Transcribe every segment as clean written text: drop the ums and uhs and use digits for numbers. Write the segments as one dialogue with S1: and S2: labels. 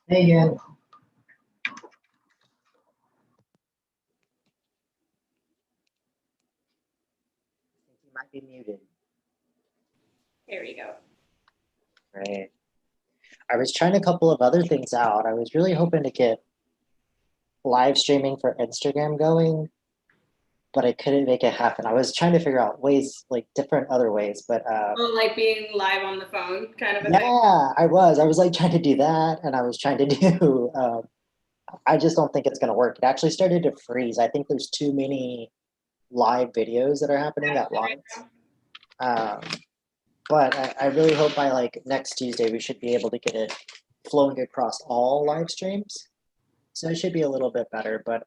S1: Hey again. You might be muted.
S2: There you go.
S1: Right. I was trying a couple of other things out. I was really hoping to get live streaming for Instagram going, but I couldn't make it happen. I was trying to figure out ways, like different other ways, but
S2: like being live on the phone kind of a
S1: yeah,
S2: thing.
S1: I was like trying to do that, and I was trying to do I just don't think it's going to work. It actually started to freeze. I think there's too many live videos that are happening at once. But I really hope by like next Tuesday we should be able to get it flowing across all live streams. So it should be a little bit better. But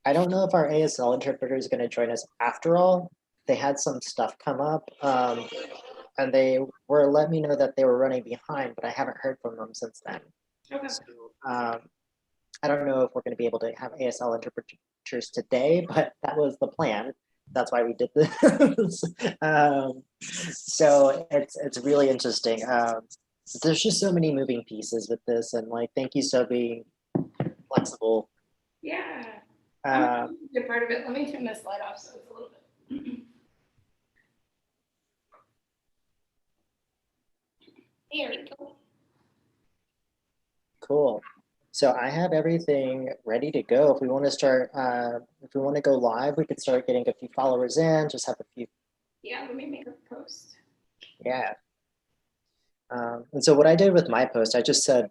S1: I don't know if our ASL interpreter is going to join us after all. They had some stuff come up, and they were letting me know that they were running behind, but I haven't heard from them since then.
S2: Okay.
S1: So, I don't know if we're going to be able to have ASL interpreters today, but that was the plan. That's why we did this. So it's really interesting. There's just so many moving pieces with this, and like, thank you so being flexible.
S2: Yeah. Good part of it. Let me turn this light off so it's a little bit. There we go.
S1: Cool. So I have everything ready to go. If we want to start, if we want to go live, we could start getting a few followers in, just have a few.
S2: Yeah, let me make a post.
S1: Yeah. And so what I did with my post, I just said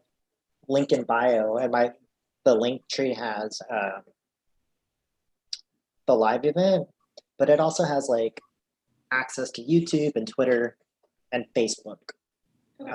S1: link in bio, and the link tree has the live event, but it also has like access to YouTube and Twitter and Facebook.
S2: Okay.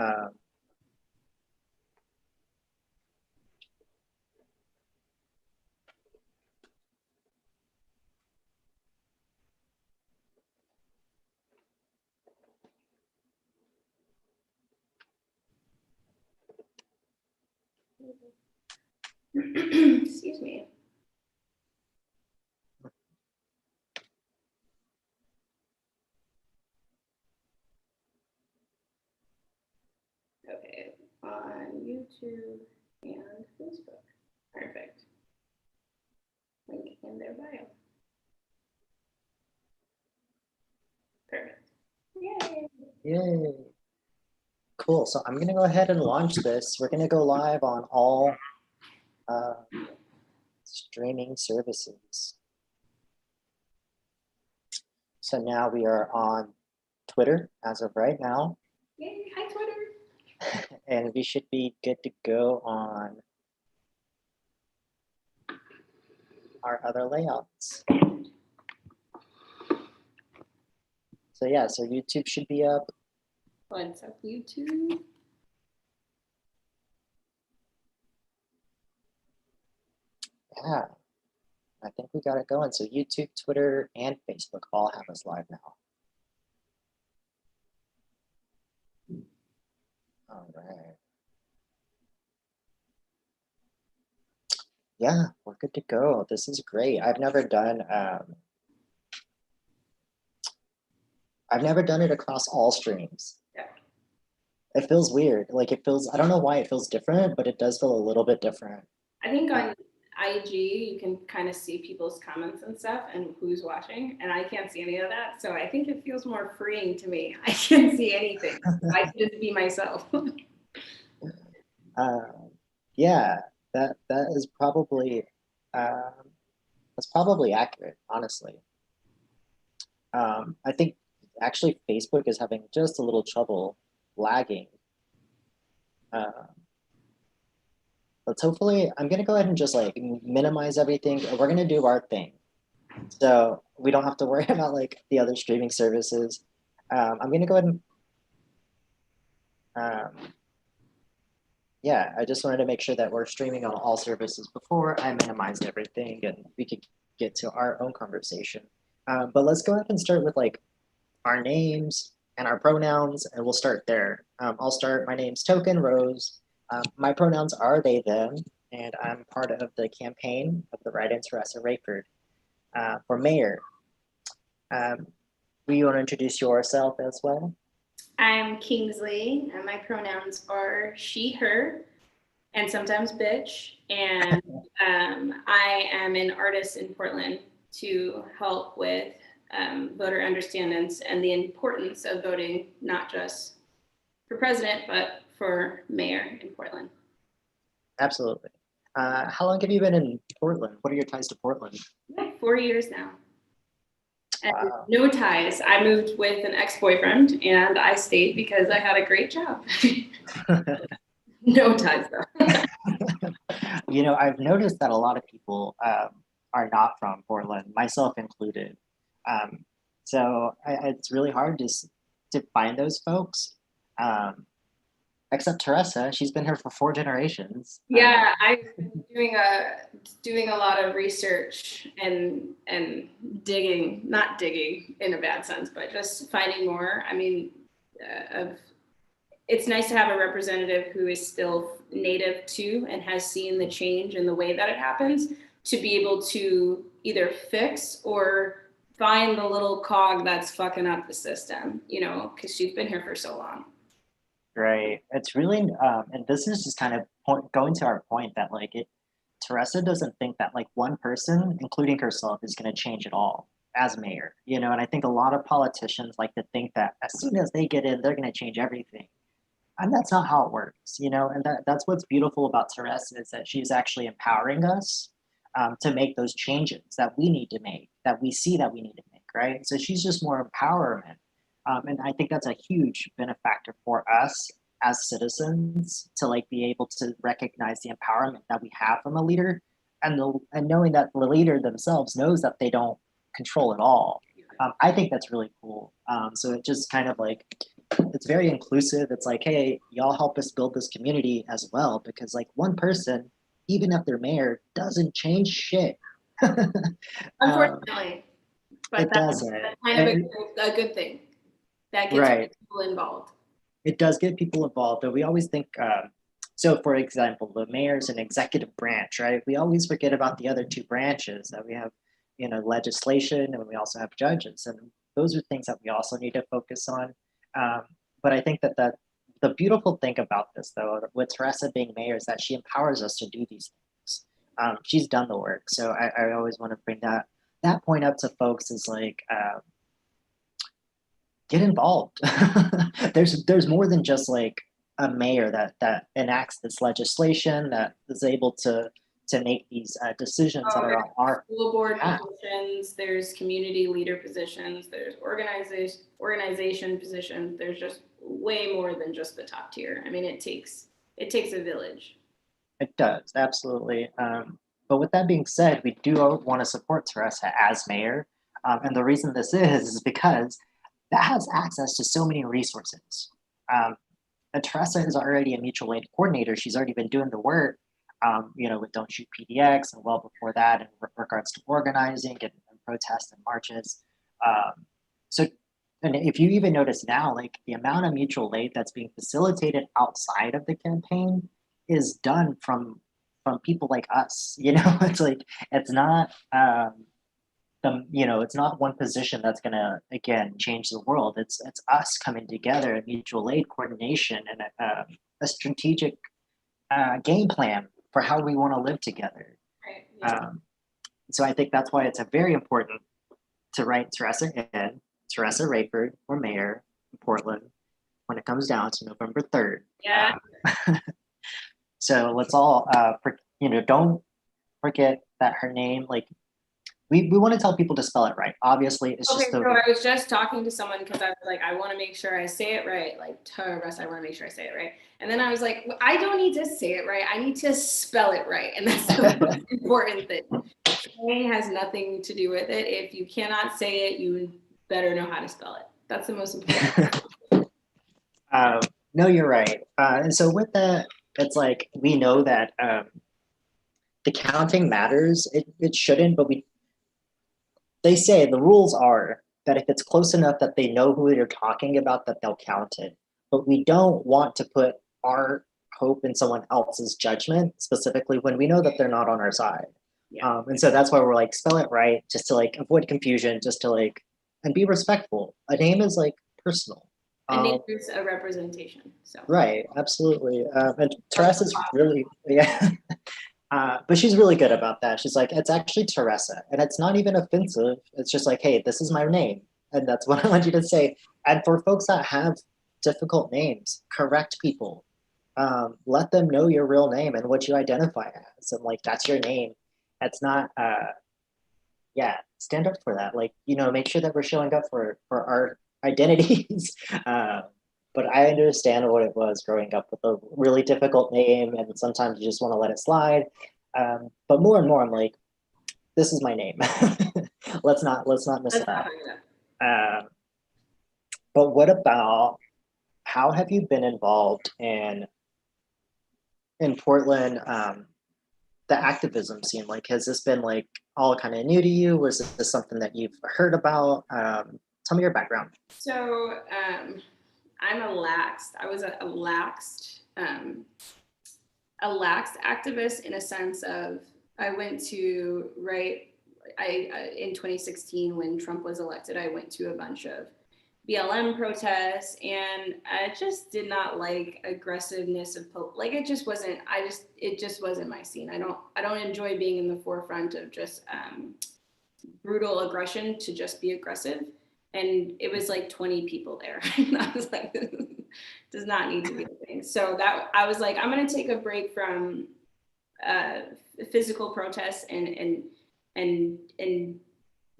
S2: Excuse me. Okay, on YouTube and Facebook. Perfect. Link in their bio. Perfect. Yay.
S1: Yay. Cool. So I'm going to go ahead and launch this. We're going to go live on all streaming services. So now we are on Twitter as of right now.
S2: Yay. Hi, Twitter.
S1: And we should be good to go on our other layouts. So yeah, so YouTube should be up.
S2: What's up, YouTube?
S1: Yeah, I think we got it going. So YouTube, Twitter, and Facebook all have us live now. All right. Yeah, we're good to go. This is great. I've never done it across all streams.
S2: Yeah.
S1: It feels weird. Like it feels, I don't know why it feels different, but it does feel a little bit different.
S2: I think on IG, you can kind of see people's comments and stuff and who's watching, and I can't see any of that. So I think it feels more freeing to me. I can't see anything. I can just be myself.
S1: Yeah, that is probably that's probably accurate, honestly. I think actually Facebook is having just a little trouble lagging. Let's hopefully, I'm gonna go ahead and just like minimize everything. We're gonna do our thing. So we don't have to worry about like the other streaming services. I'm gonna go ahead and yeah, I just wanted to make sure that we're streaming on all services before I minimized everything and we could get to our own conversation. But let's go ahead and start with like our names and our pronouns, and we'll start there. I'll start, my name's Token Rose. My pronouns are they, them, and I'm part of the campaign of the WriteinTeressaRaiford for mayor. Will you want to introduce yourself as well?
S2: I'm Kingsley, and my pronouns are she, her, and sometimes bitch. And I am an artist in Portland to help with voter understandings and the importance of voting, not just for president, but for mayor in Portland.
S1: Absolutely. How long have you been in Portland? What are your ties to Portland?
S2: Like 4 years now. And
S1: wow.
S2: No ties. I moved with an ex-boyfriend and I stayed because I had a great job. No ties though.
S1: You know, I've noticed that a lot of people are not from Portland, myself included. So it's really hard to find those folks. Except Teresa, she's been here for 4 generations.
S2: Yeah, I've been doing a lot of research and digging, not digging in a bad sense, but just finding more. I mean, it's nice to have a representative who is still native to and has seen the change in the way that it happens, to be able to either fix or find the little cog that's fucking up the system, you know, because she's been here for so long.
S1: Right. It's really, and this is just kind of going to our point that like Teresa doesn't think that like one person, including herself, is going to change it all as mayor, you know, and I think a lot of politicians like to think that as soon as they get in, they're going to change everything. And that's not how it works, you know, and that's what's beautiful about Teresa is that she's actually empowering us to make those changes that we need to make, that we see that we need to make, right? So she's just more empowerment. And I think that's a huge benefactor for us as citizens to like be able to recognize the empowerment that we have from a leader and knowing that the leader themselves knows that they don't control it all. I think that's really cool. So it just kind of like it's very inclusive. It's like, hey, y'all help us build this community as well, because like one person, even if they're mayor, doesn't change shit.
S2: Unfortunately, but
S1: It doesn't.
S2: that's kind of
S1: And,
S2: a good thing. That gets
S1: right.
S2: people involved.
S1: It does get people involved, but we always think, so for example, the mayor's an executive branch, right? We always forget about the other two branches that we have, you know, legislation and we also have judges. And those are things that we also need to focus on. Um, but I think that the beautiful thing about this, though, with Teresa being mayor, is that she empowers us to do these things. She's done the work. So I always want to bring that point up to folks is like, get involved. There's more than just like a mayor that enacts this legislation that is able to make these decisions that
S2: Oh,
S1: are
S2: there's
S1: on our
S2: school board
S1: behalf.
S2: positions, there's community leader positions, there's organization positions. There's just way more than just the top tier. I mean, it takes a village.
S1: It does absolutely. But with that being said, we do want to support Teresa as mayor, and the reason this is because that has access to so many resources. Um, and Teresa is already a mutual aid coordinator. She's already been doing the work, you know, with Don't Shoot PDX and well before that in regards to organizing and protests and marches. So, and if you even notice now, like the amount of mutual aid that's being facilitated outside of the campaign is done from people like us. You know, it's like it's not you know, it's not one position that's going to again change the world. It's us coming together in mutual aid coordination and a strategic game plan for how we want to live together.
S2: Right. Yeah.
S1: So I think that's why it's a very important to write Teresa in, Teresa Raiford for mayor in Portland when it comes down to November 3rd.
S2: Yeah.
S1: So let's all, you know, don't forget that her name, like we want to tell people to spell it right. Obviously, it's
S2: Okay,
S1: just
S2: so
S1: the
S2: I was just talking to someone because I was like, I want to make sure I say it right, like Teresa, I want to make sure I say it right. And then I was like, I don't need to say it right. I need to spell it right. And that's the most important thing. Saying has nothing to do with it. If you cannot say it, you better know how to spell it. That's the most important.
S1: No, you're right. And so with that, it's like we know that the counting matters. It shouldn't, but they say the rules are that if it's close enough that they know who you're talking about, that they'll count it. But we don't want to put our hope in someone else's judgment, specifically when we know that they're not on our side.
S2: Yeah.
S1: And so that's why we're like, spell it right, just to like avoid confusion, just to like, and be respectful. A name is like personal.
S2: A name is a representation. So
S1: Right, absolutely. And Teresa's really, yeah. But she's really good about that. She's like, it's actually Teresa, and it's not even offensive. It's just like, hey, this is my name, and that's what I want you to say. And for folks that have difficult names, correct people. Let them know your real name and what you identify as, and like that's your name. That's not, yeah. Stand up for that. Like, you know, make sure that we're showing up for our identities. But I understand what it was growing up with a really difficult name, and sometimes you just want to let it slide. But more and more, I'm like, this is my name. let's not miss it up. But what about how have you been involved in Portland? The activism scene. Like, has this been like all kind of new to you? Was this something that you've heard about? Tell me your background.
S2: So I'm a laxed. I was a laxed activist in a sense of I went to in 2016 when Trump was elected. I went to a bunch of BLM protests, and I just did not like aggressiveness of like it just wasn't. It just wasn't my scene. I don't enjoy being in the forefront of just brutal aggression to just be aggressive. And it was like 20 people there. And I was like, does not need to be a thing. So that I was like, I'm going to take a break from physical protests and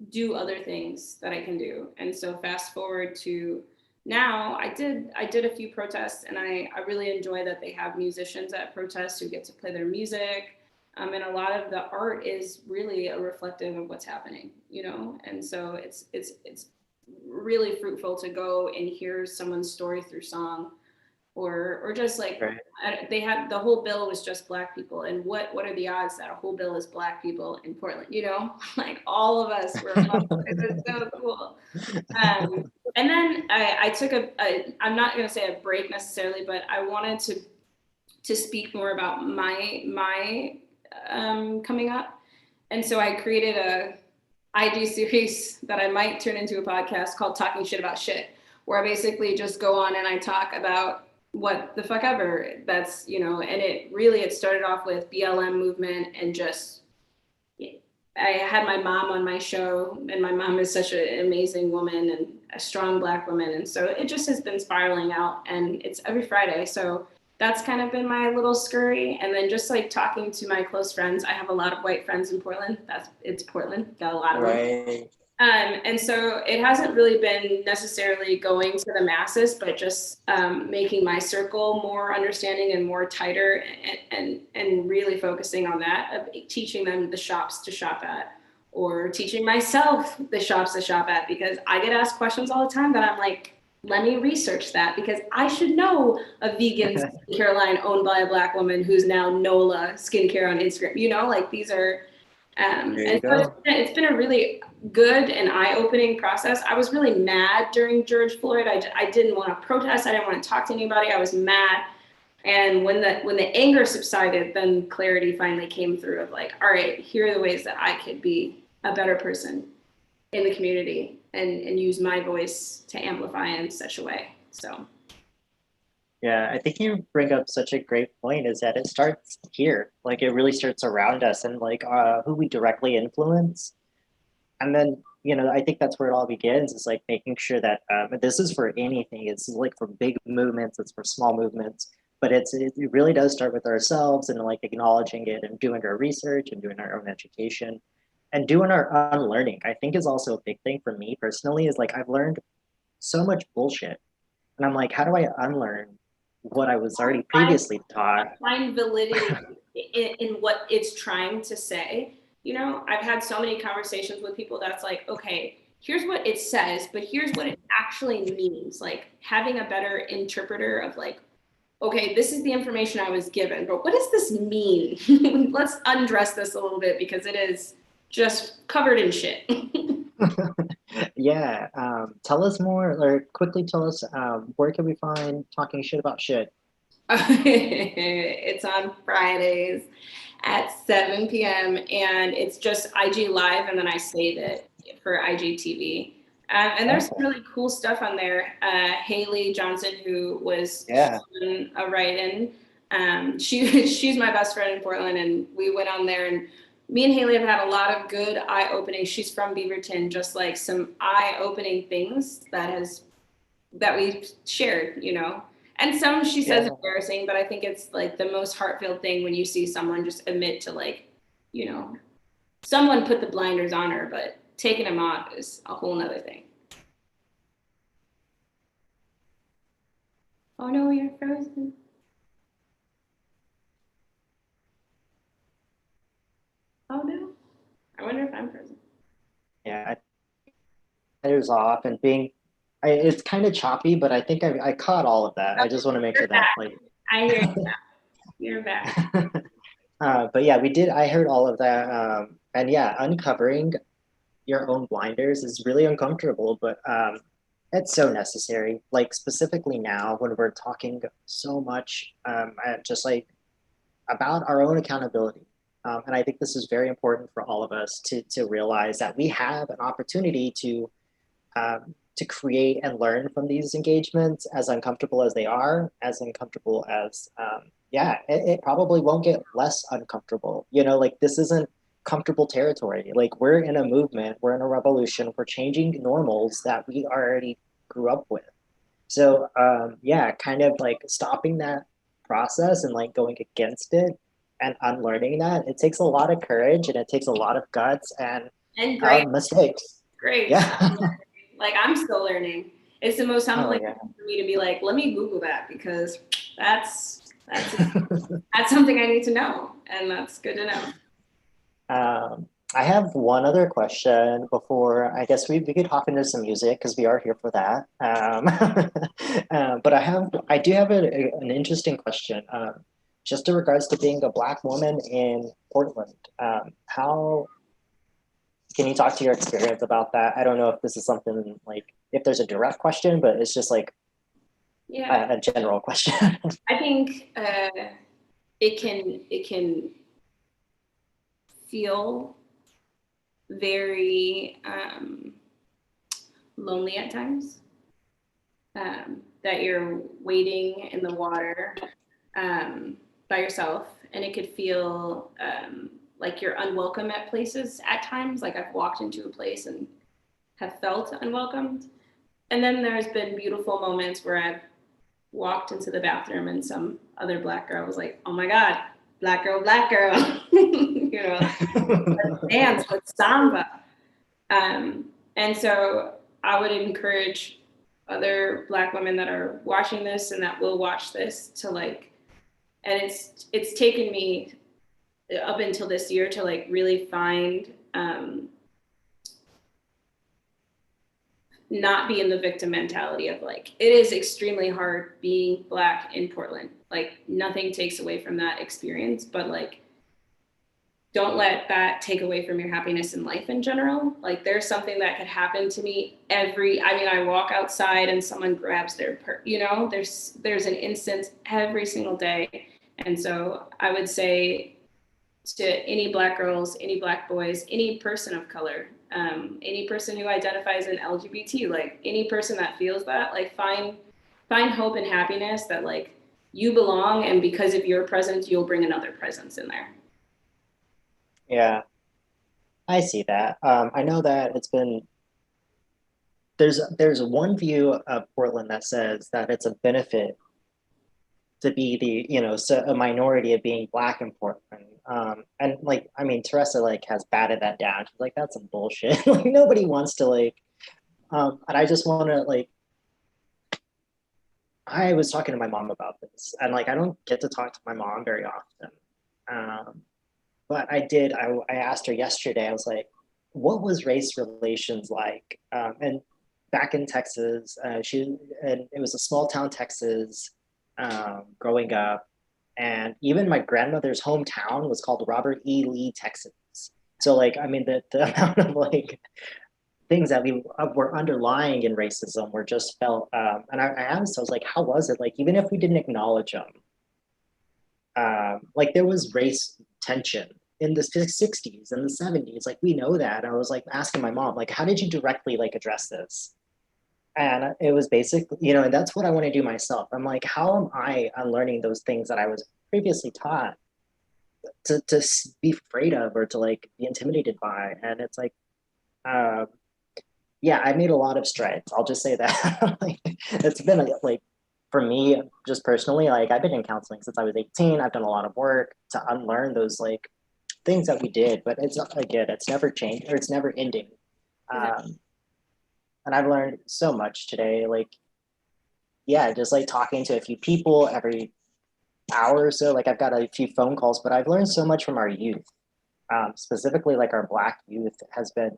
S2: do other things that I can do. And so fast forward to now, I did a few protests, and I really enjoy that they have musicians at protests who get to play their music. And a lot of the art is really a reflective of what's happening, you know? And so it's really fruitful to go and hear someone's story through song, or just like, right. They had, the whole bill was just Black people, and what are the odds that a whole bill is Black people in Portland, you know? Like all of us were it's so cool. And then I took I'm not going to say a break necessarily, but I wanted to speak more about my coming up. And so I created a IG series that I might turn into a podcast called Talking Shit About Shit, where I basically just go on and I talk about what the fuck ever. That's, you know, and it started off with BLM movement, and just, I had my mom on my show, and my mom is such an amazing woman and a strong Black woman. And so it just has been spiraling out, and it's every Friday. So that's kind of been my little scurry. And then just like talking to my close friends. I have a lot of white friends in Portland. It's Portland, got a lot of them. And so it hasn't really been necessarily going to the masses, but just making my circle more understanding and more tighter, and really focusing on that, of teaching them the shops to shop at, or teaching myself the shops to shop at, because I get asked questions all the time that I'm like, let me research that, because I should know a vegan skincare line owned by a Black woman who's now Nola Skincare on Instagram. You know, like these are, and so it's been a really good and eye-opening process. I was really mad during George Floyd. I didn't want to protest. I didn't want to talk to anybody. I was mad. And when the anger subsided, then clarity finally came through of like, all right, here are the ways that I could be a better person in the community, and use my voice to amplify in such a way. So.
S1: Yeah, I think you bring up such a great point, is that it starts here. Like it really starts around us, and like who we directly influence. And then, you know, I think that's where it all begins, is like making sure that this is for anything. It's like for big movements, it's for small movements, but it really does start with ourselves, and like acknowledging it, and doing our research, and doing our own education, and doing our unlearning. I think is also a big thing for me personally, is like I've learned so much bullshit, and I'm like, how do I unlearn what I was already previously taught?
S2: Find validity in what it's trying to say. You know, I've had so many conversations with people that's like, okay, here's what it says, but here's what it actually means. Like having a better interpreter of like, okay, this is the information I was given, but what does this mean? Let's undress this a little bit, because it is just covered in shit.
S1: Yeah, tell us more, or quickly tell us, where can we find Talking Shit About Shit?
S2: It's on Fridays at 7 p.m. and it's just IG Live, and then I save it for IGTV. And there's some really cool stuff on there. Haley Johnson, who was a write-in, she's my best friend in Portland, and we went on there, and me and Haley have had a lot of good eye-opening. She's from Beaverton, just like some eye-opening things that we've shared, you know. And some she says embarrassing, but I think it's like the most heartfelt thing when you see someone just admit to, like, you know, someone put the blinders on her, but taking them off is a whole nother thing. Oh no, you're frozen. Oh no. I wonder if I'm frozen.
S1: Yeah, it was off, and it's kind of choppy, but I think I caught all of that. Okay, I just want to make sure that, like,
S2: I hear you now. You're back.
S1: But yeah, I heard all of that. And yeah, uncovering your own blinders is really uncomfortable, but it's so necessary. Like specifically now when we're talking so much just like about our own accountability. And I think this is very important for all of us to realize that we have an opportunity to create and learn from these engagements, as uncomfortable as they are, as uncomfortable as, it probably won't get less uncomfortable. You know, like this isn't comfortable territory. Like we're in a movement, we're in a revolution, we're changing normals that we already grew up with. So yeah, kind of like stopping that process and like going against it and unlearning that, it takes a lot of courage and it takes a lot of guts and
S2: And great,
S1: mistakes.
S2: great.
S1: Yeah.
S2: Like I'm still learning. It's the most
S1: Oh
S2: humbling
S1: yeah.
S2: for me to be like, let me Google that because that's that's something I need to know, and that's good to know.
S1: I have one other question before I guess we could hop into some music because we are here for that. But I do have an interesting question, just in regards to being a Black woman in Portland. How can you talk to your experience about that? I don't know if this is something like if there's a direct question, but it's just like
S2: Yeah,
S1: a general question.
S2: I think it can feel very lonely at times. That you're wading in the water by yourself, and it could feel like you're unwelcome at places at times. Like I've walked into a place and have felt unwelcomed. And then there's been beautiful moments where I've walked into the bathroom and some other Black girl was like, oh my God, Black girl, Black girl. You know, let's dance, let's samba. And so I would encourage other Black women that are watching this and that will watch this to like, and it's taken me up until this year to like really find not be in the victim mentality of like it is extremely hard being Black in Portland. Like nothing takes away from that experience, but like don't let that take away from your happiness in life in general. Like there's something that could happen to me I walk outside and someone grabs their there's an instance every single day. And so I would say to any Black girls, any Black boys, any person of color, any person who identifies in LGBT, like any person that feels that, like find hope and happiness that like you belong, and because of your presence, you'll bring another presence in there.
S1: Yeah, I see that. I know that there's one view of Portland that says that it's a benefit to be a minority of being Black in Portland. And like, I mean, Teresa like has batted that down. She's like, that's some bullshit. Like nobody wants to like, and I just want to like, I was talking to my mom about this and like, I don't get to talk to my mom very often. Um, but I asked her yesterday, I was like, what was race relations like? And back in Texas, and it was a small town Texas growing up. And even my grandmother's hometown was called Robert E. Lee, Texas. So like, I mean, the amount of like things that we were underlying in racism were just felt. And I asked, I was like, how was it? Like, even if we didn't acknowledge them, like there was race tension in the 60s and the 70s. Like we know that. I was like asking my mom, like, how did you directly like address this? And it was basically, and that's what I want to do myself. I'm like, how am I unlearning those things that I was previously taught to be afraid of or to like be intimidated by? And it's like, uh, yeah, I made a lot of strides. I'll just say that. Like, it's been like for me, just personally, like I've been in counseling since I was 18. I've done a lot of work to unlearn those like things that we did, but it's again, it's never changed or it's never ending. Um, and I've learned so much today. Like, yeah, just like talking to a few people every hour or so. Like I've got a few phone calls, but I've learned so much from our youth. Specifically, like our Black youth has been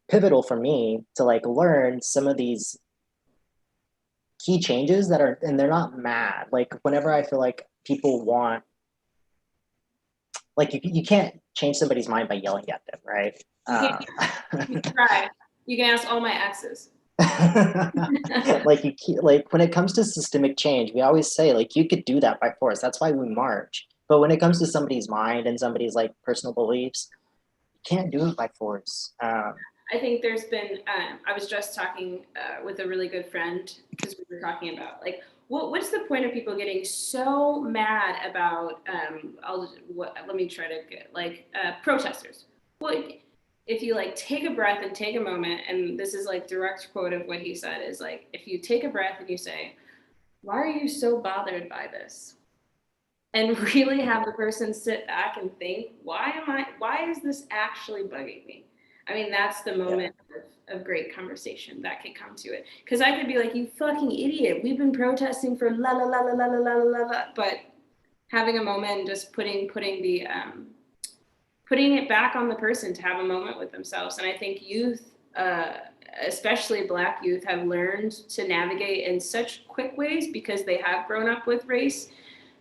S1: pivotal for me to like learn some of these key changes that are, and they're not mad. Like whenever I feel like people want, like you can't change somebody's mind by yelling at them, right?
S2: You can try. You can ask all my exes.
S1: Like like when it comes to systemic change, we always say like you could do that by force. That's why we march. But when it comes to somebody's mind and somebody's like personal beliefs, you can't do it by force.
S2: I think there's been, I was just talking with a really good friend because we were talking about like, what's the point of people getting so mad about, let me try to get like protesters. Well, if you like take a breath and take a moment, and this is like direct quote of what he said, is like, if you take a breath and you say, why are you so bothered by this? And really have the person sit back and think, why is this actually bugging me? I mean, that's the moment of great conversation that could come to it. Because I could be like, you fucking idiot, we've been protesting for la la la la la la la la, but having a moment and just putting it back on the person to have a moment with themselves. And I think youth, especially Black youth, have learned to navigate in such quick ways because they have grown up with race.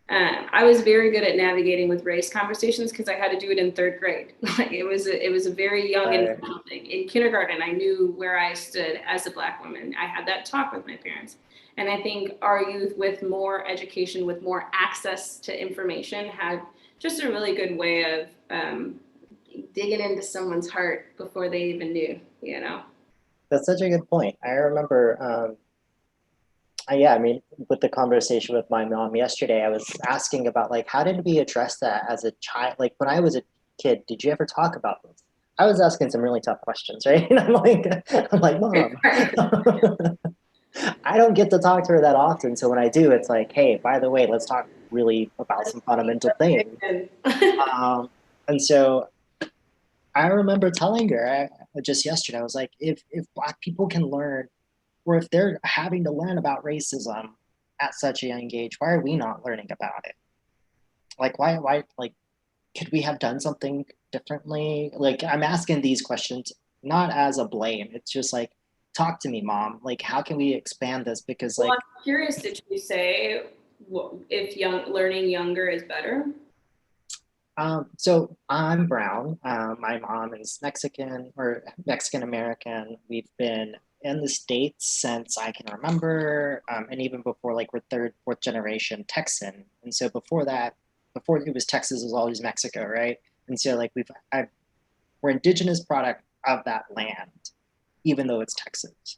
S2: I was very good at navigating with race conversations because I had to do it in third grade. Like it was a very young and thing. In kindergarten, I knew where I stood as a Black woman. I had that talk with my parents. And I think our youth with more education, with more access to information, had just a really good way of digging into someone's heart before they even knew, you know?
S1: That's such a good point. I remember, yeah, I mean, with the conversation with my mom yesterday, I was asking about like, how did we address that as a child? Like when I was a kid, did you ever talk about this? I was asking some really tough questions, right? And I'm like, Mom, I don't get to talk to her that often. So when I do, it's like, hey, by the way, let's talk really about some fundamental things. And so I remember telling her just yesterday, I was like, if Black people can learn, or if they're having to learn about racism at such a young age, why are we not learning about it? Like, why, like, could we have done something differently? Like, I'm asking these questions not as a blame. It's just like, talk to me, Mom. Like, how can we expand this? Because,
S2: Well,
S1: like,
S2: I'm curious, did you say if learning younger is better?
S1: So I'm brown. My mom is Mexican or Mexican American. We've been in the States since I can remember, and even before, like, we're third, fourth generation Texan. And so before that, before it was Texas, it was always Mexico, right? And so like we're indigenous product of that land, even though it's Texas.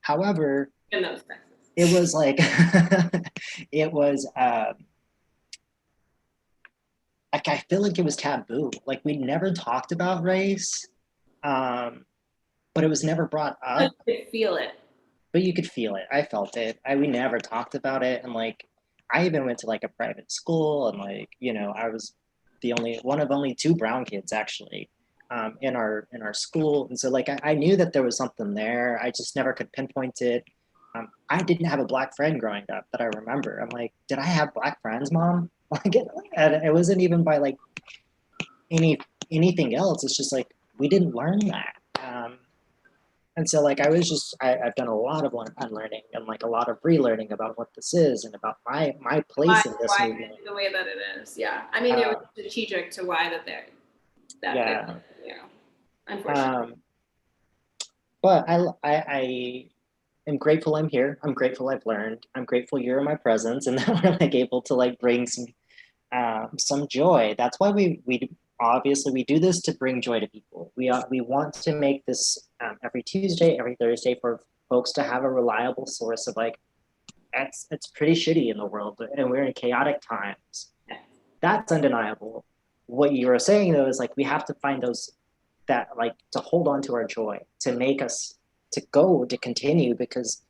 S1: However,
S2: In those Texas.
S1: it was like it was. Like I feel like it was taboo. Like we never talked about race, but it was never brought
S2: I
S1: up.
S2: could feel it.
S1: But you could feel it. I felt it. We never talked about it, and like I even went to like a private school, and like I was the only one of only two brown kids actually in our school, and so like I knew that there was something there. I just never could pinpoint it. I didn't have a Black friend growing up that I remember. I'm like, did I have Black friends, Mom? Like it wasn't even by like anything else. It's just like we didn't learn that. And so like I've done a lot of unlearning and like a lot of relearning about what this is and about my place in this movement.
S2: The way that it is, yeah. I mean, it was strategic to why
S1: yeah.
S2: Unfortunately.
S1: But I am grateful I'm here. I'm grateful I've learned. I'm grateful you're in my presence and that we're like able to like bring some joy. That's why we obviously we do this to bring joy to people. We want to make this every Tuesday, every Thursday for folks to have a reliable source of like it's pretty shitty in the world and we're in chaotic times. That's undeniable. What you were saying though is like we have to find those that like to hold on to our joy, to make us to continue because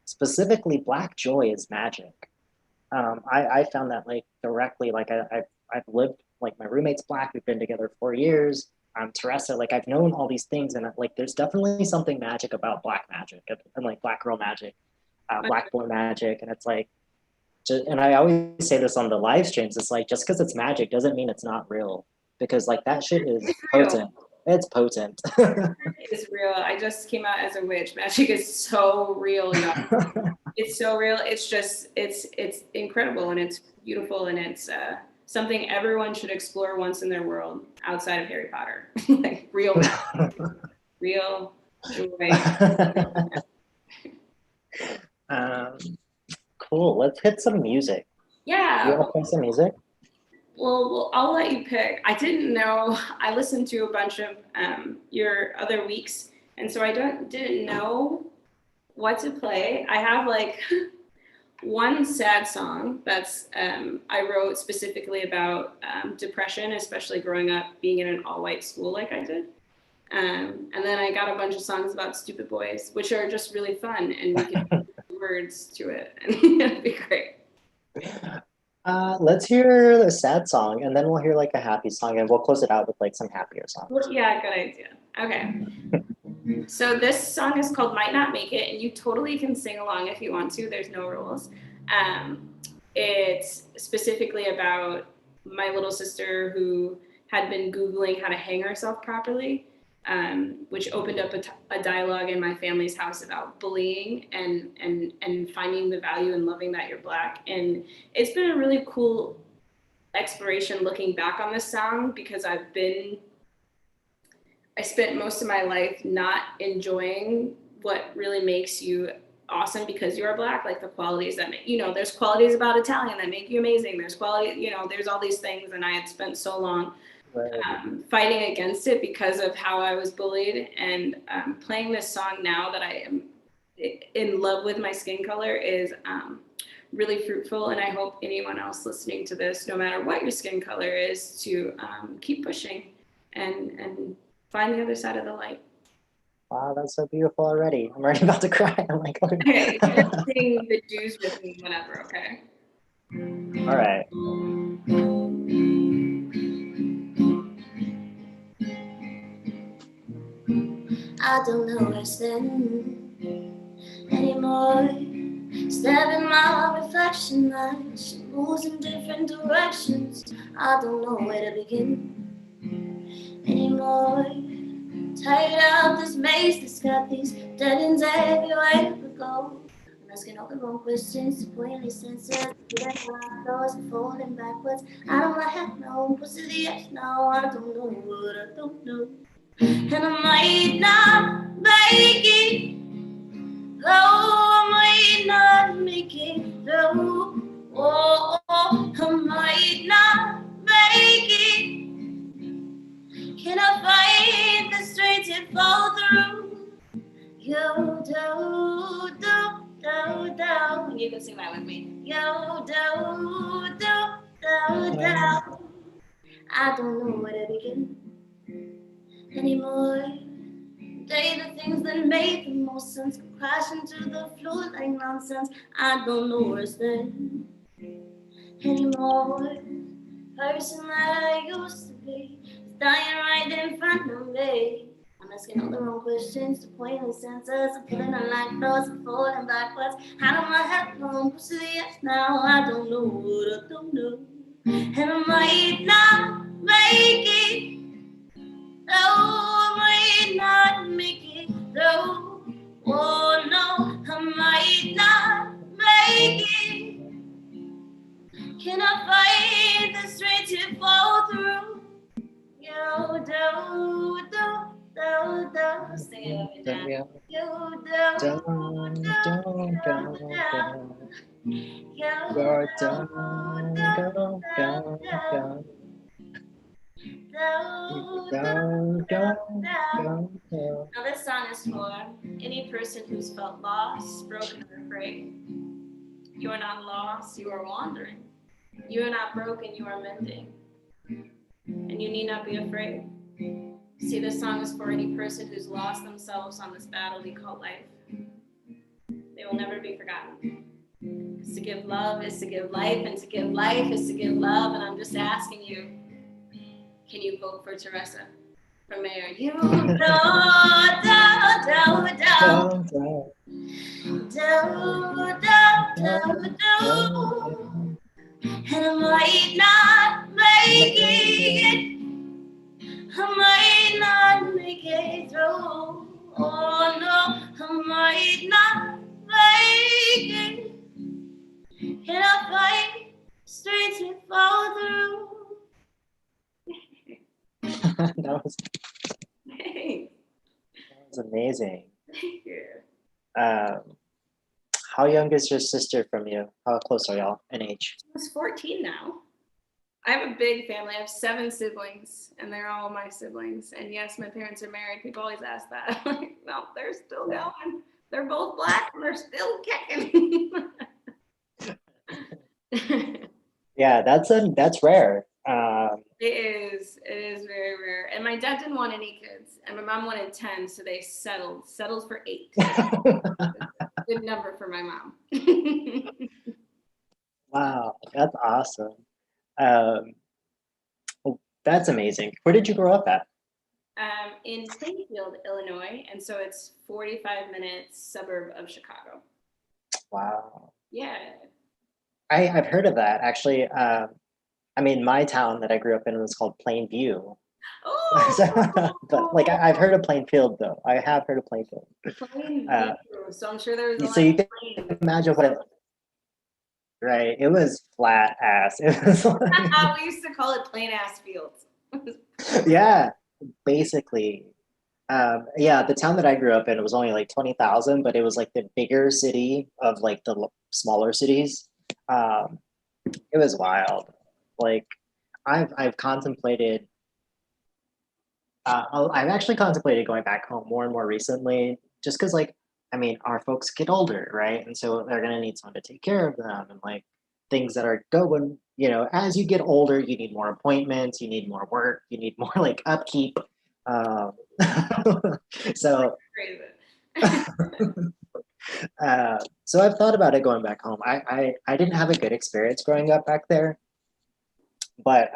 S1: specifically Black joy is magic. I found that like directly, like I've lived, like my roommate's Black, we've been together 4 years. Teresa, like I've known all these things and like there's definitely something magic about Black magic and like Black girl magic, Black boy magic. And it's like, and I always say this on the live streams, it's like, just because it's magic doesn't mean it's not real because like that shit is potent. It's potent.
S2: It's real. I just came out as a witch. Magic is so real, y'all. It's so real. It's just, it's incredible and it's beautiful and it's something everyone should explore once in their world outside of Harry Potter. Like real joy.
S1: Cool. Let's hit some music.
S2: Yeah.
S1: You want to play some music?
S2: Well, I'll let you pick. I didn't know. I listened to a bunch of your other weeks, and so I didn't know what to play. I have like one sad song that's I wrote specifically about depression, especially growing up being in an all-white school like I did. And then I got a bunch of songs about stupid boys, which are just really fun, and we can put words to it, and it'd be great.
S1: Let's hear a sad song, and then we'll hear like a happy song, and we'll close it out with like some happier songs.
S2: Yeah, good idea. Okay. So this song is called Might Not Make It, and you totally can sing along if you want to. There's no rules. It's specifically about my little sister who had been Googling how to hang herself properly, which opened up a dialogue in my family's house about bullying and finding the value in loving that you're Black. And it's been a really cool exploration looking back on this song, because I spent most of my life not enjoying what really makes you awesome because you're Black, like the qualities that make, there's qualities about Italian that make you amazing. There's quality, there's all these things. And I had spent so long fighting against it because of how I was bullied. And playing this song now that I am in love with my skin color is really fruitful. And I hope anyone else listening to this, no matter what your skin color is, to keep pushing and find the other side of the light.
S1: Wow, that's so beautiful already. I'm already about to cry. I'm like, oh.
S2: Okay, you're gonna sing the dues with me whenever, okay?
S1: All right.
S3: I don't know where to stand anymore. Staring my reflection like she moves in different directions. I don't know where to begin anymore. Tired of this maze that's got these dead ends everywhere we go. I'm asking all the wrong questions, pointless answers. My thoughts are falling backwards. I don't have no push to the edge now. I don't know what I don't know. And I might not make it. Oh, I might not make it through. Oh, I might not make it. Can I find the strength to fall through? Yo, do, do, do, do. You can sing that with me. Yo, do, do, do, do. I don't know where to begin anymore. They the things that made the most sense come crash into the floor like nonsense. I don't know where to stand anymore. Person that I used to be is dying right in front of me. I'm asking all the wrong questions to pointless answers. I'm feeling like those and falling backwards. Out of my head, long push to the edge now. I don't know what I don't know. And I might not make it. No, I might not make it through. Oh no, I might not make it. Can I find the strength to fall through? Yo, do, do, do, do. Sing it with me, Dad. Yo, do, do, do, do. Yo, do, do, do, do. Now this song is for any person who's felt lost, broken, or afraid. You are not lost, you are wandering. You are not broken, you are mending. And you need not be afraid. See, this song is for any person who's lost themselves on this battle we call life. They will never be forgotten. Because to give love is to give life, and to give life is to give love. And I'm just asking you, can you vote for Teressa for mayor? You do, do, do. And I might not make it. I might not make it through. Oh no, I might not make it. Can I find strength to fall through?
S1: That was amazing.
S2: Thank you.
S1: How young is your sister from you? How close are y'all in age?
S2: She's 14 now. I have a big family. I have 7 siblings, and they're all my siblings. And yes, my parents are married. People always ask that. I'm like, no, they're still going. They're both Black, and they're still kicking.
S1: Yeah, that's rare.
S2: It is very rare. And my dad didn't want any kids. and my mom wanted 10, so they settled for 8. Good number for my mom.
S1: Wow, that's awesome. Um, well, that's amazing. Where did you grow up at?
S2: In Plainfield, Illinois, and so it's 45 minutes suburb of Chicago.
S1: Wow.
S2: Yeah.
S1: I've heard of that actually. I mean, my town that I grew up in was called Plainview. But like I've heard of Plainfield though. I have heard of Plainfield.
S2: Plainview. So I'm sure there was a
S1: So
S2: lot
S1: you
S2: of
S1: can
S2: planes.
S1: imagine what it, right? It was flat ass. It was like,
S2: We used to call it plain ass fields.
S1: yeah, basically. Yeah, the town that I grew up in, it was only like 20,000, but it was like the bigger city of like the smaller cities. Um, it was wild. Like I've contemplated I've actually contemplated going back home more and more recently, just because, like, I mean, our folks get older, right? And so they're gonna need someone to take care of them, and like things that are going, as you get older, you need more appointments, you need more work, you need more like upkeep. Um, so,
S2: Crazy.
S1: so I've thought about it going back home. I didn't have a good experience growing up back there, but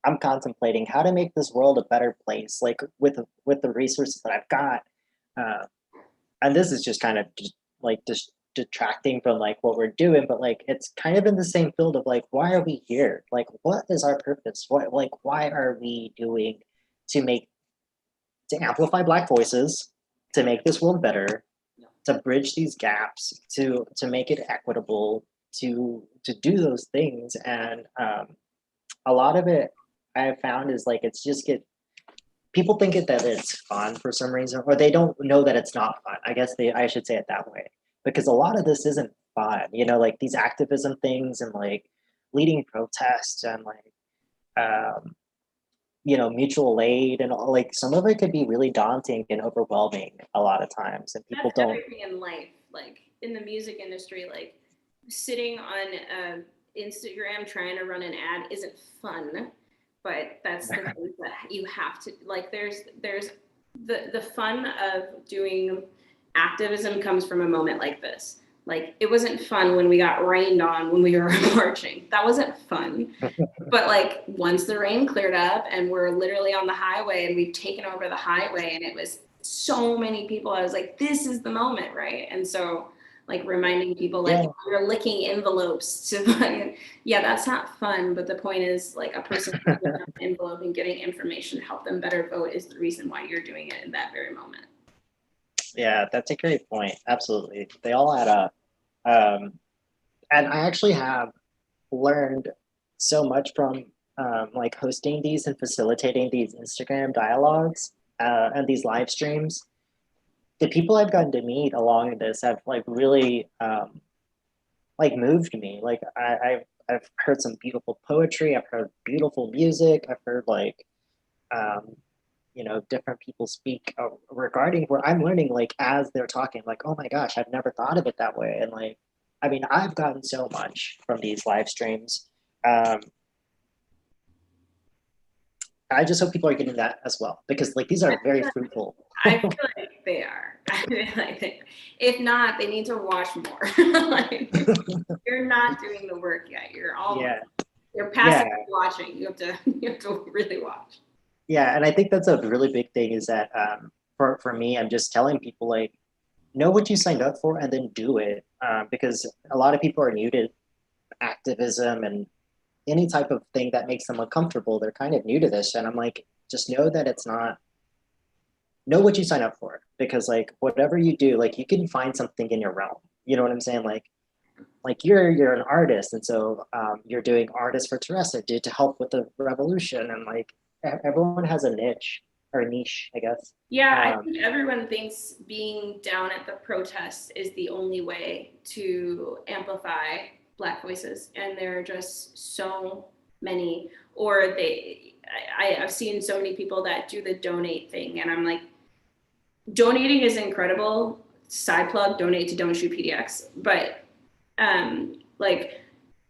S1: I'm contemplating how to make this world a better place, like with the resources that I've got. Uh, and this is just kind of like just detracting from like what we're doing, but like it's kind of in the same field of like, why are we here? Like, what is our purpose? Why are we doing to amplify Black voices, to make this world better, to bridge these gaps, to make it equitable, to do those things, and a lot of it I have found is like it's just people think that it's fun for some reason, or they don't know that it's not fun. I should say it that way, because a lot of this isn't fun. Like these activism things and like leading protests and like mutual aid and all, like some of it could be really daunting and overwhelming a lot of times, and people
S2: That's
S1: don't.
S2: everything in life. Like in the music industry, like sitting on Instagram trying to run an ad isn't fun, but that's the thing that you have to like. There's the fun of doing activism comes from a moment like this. Like it wasn't fun when we got rained on when we were marching. That wasn't fun. But like once the rain cleared up and we're literally on the highway and we've taken over the highway and it was so many people, I was like, this is the moment, right? And so like reminding people like you're licking envelopes to like, yeah, that's not fun. But the point is like a person picking up an envelope and getting information to help them better vote is the reason why you're doing it in that very moment.
S1: Yeah, that's a great point. Absolutely. They all add up. And I actually have learned so much from like hosting these and facilitating these Instagram dialogues and these live streams. The people I've gotten to meet along this have like really like moved me. Like I've heard some beautiful poetry. I've heard beautiful music. I've heard like different people speak regarding where I'm learning like as they're talking. Like, oh my gosh, I've never thought of it that way. And like, I mean, I've gotten so much from these live streams. I just hope people are getting that as well, because like these are very fruitful.
S2: I feel like they are. I feel like if not, they need to watch more. Like, you're not doing the work yet. You're almost. You're passively watching. You have to really watch.
S1: Yeah, and I think that's a really big thing is that for me, I'm just telling people like, know what you signed up for and then do it, because a lot of people are new to activism and any type of thing that makes them uncomfortable. They're kind of new to this, and I'm like, just know that it's not. Know what you sign up for, because like whatever you do, like you can find something in your realm. You know what I'm saying? Like you're an artist, and so you're doing Artists for Teresa to help with the revolution, and like everyone has a niche or a niche, I guess.
S2: Yeah, I think everyone thinks being down at the protests is the only way to amplify Black voices, and there are just so many. Or I've seen so many people that do the donate thing, and I'm like, donating is incredible. Side plug, donate to Don't Shoot PDX. But like,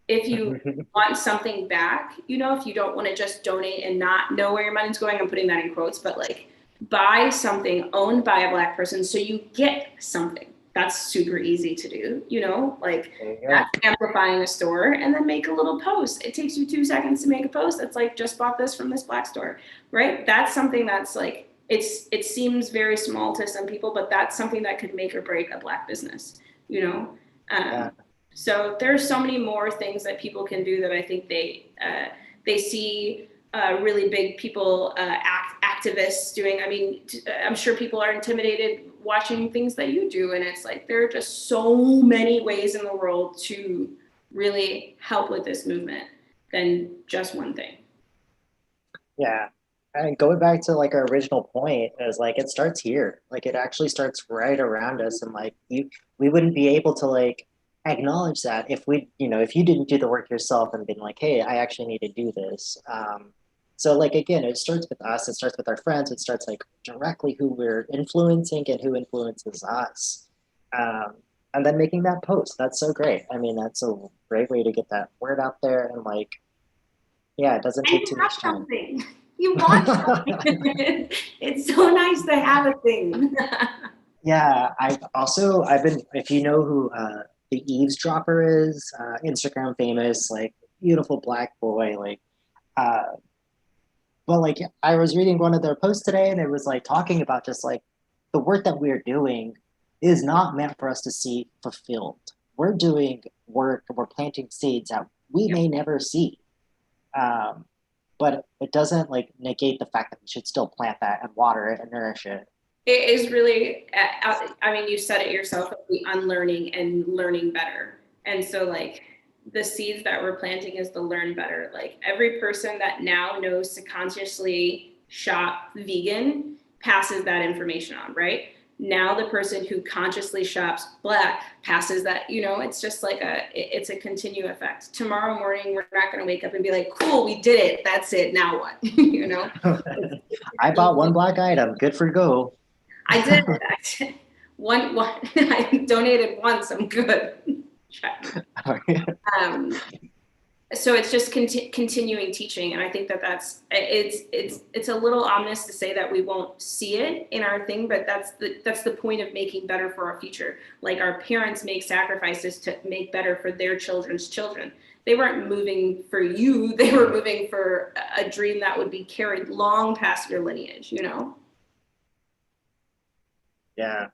S2: if you want something back, if you don't want to just donate and not know where your money's going, I'm putting that in quotes, but like, buy something owned by a Black person so you get something. That's super easy to do, you know, like that's amplifying a store, and then make a little post. It takes you 2 seconds to make a post that's like, just bought this from this Black store, right? That's something that's like, it seems very small to some people, but that's something that could make or break a Black business, you know? So there's so many more things that people can do that I think they see really big people, activists doing. I mean, I'm sure people are intimidated watching things that you do, and it's like there are just so many ways in the world to really help with this movement than just one thing.
S1: Yeah. And going back to like our original point is like, it starts here. Like it actually starts right around us. And like we wouldn't be able to like acknowledge that if we, you know, if you didn't do the work yourself and been like, hey, I actually need to do this. So like, again, it starts with us, it starts with our friends, it starts like directly who we're influencing and who influences us. And then making that post, that's so great. I mean, that's a great way to get that word out there. And like, yeah, it doesn't take too much time.
S2: Something. You want something. It's so nice to have a thing.
S1: Yeah, I've been, if you know who the eavesdropper is, Instagram famous, like beautiful Black boy, like but like I was reading one of their posts today, and it was like talking about just like the work that we're doing is not meant for us to see fulfilled. We're doing work, we're planting seeds that we may never see. But it doesn't like negate the fact that we should still plant that and water it and nourish it.
S2: It is really, I mean, you said it yourself, the unlearning and learning better. And so like the seeds that we're planting is the learn better. Like every person that now knows to consciously shop vegan passes that information on, right? Now the person who consciously shops Black passes that, you know, it's just like it's a continuous effect. Tomorrow morning, we're not going to wake up and be like, cool, we did it. That's it. Now what? You know?
S1: I bought one Black item. Good for go.
S2: I did. One, I donated once. I'm good. So it's just continuing teaching, and I think that's it's a little ominous to say that we won't see it in our thing, but that's the point of making better for our future. Like our parents make sacrifices to make better for their children's children. They weren't moving for you; they were moving for a dream that would be carried long past your lineage. You know.
S1: Yeah,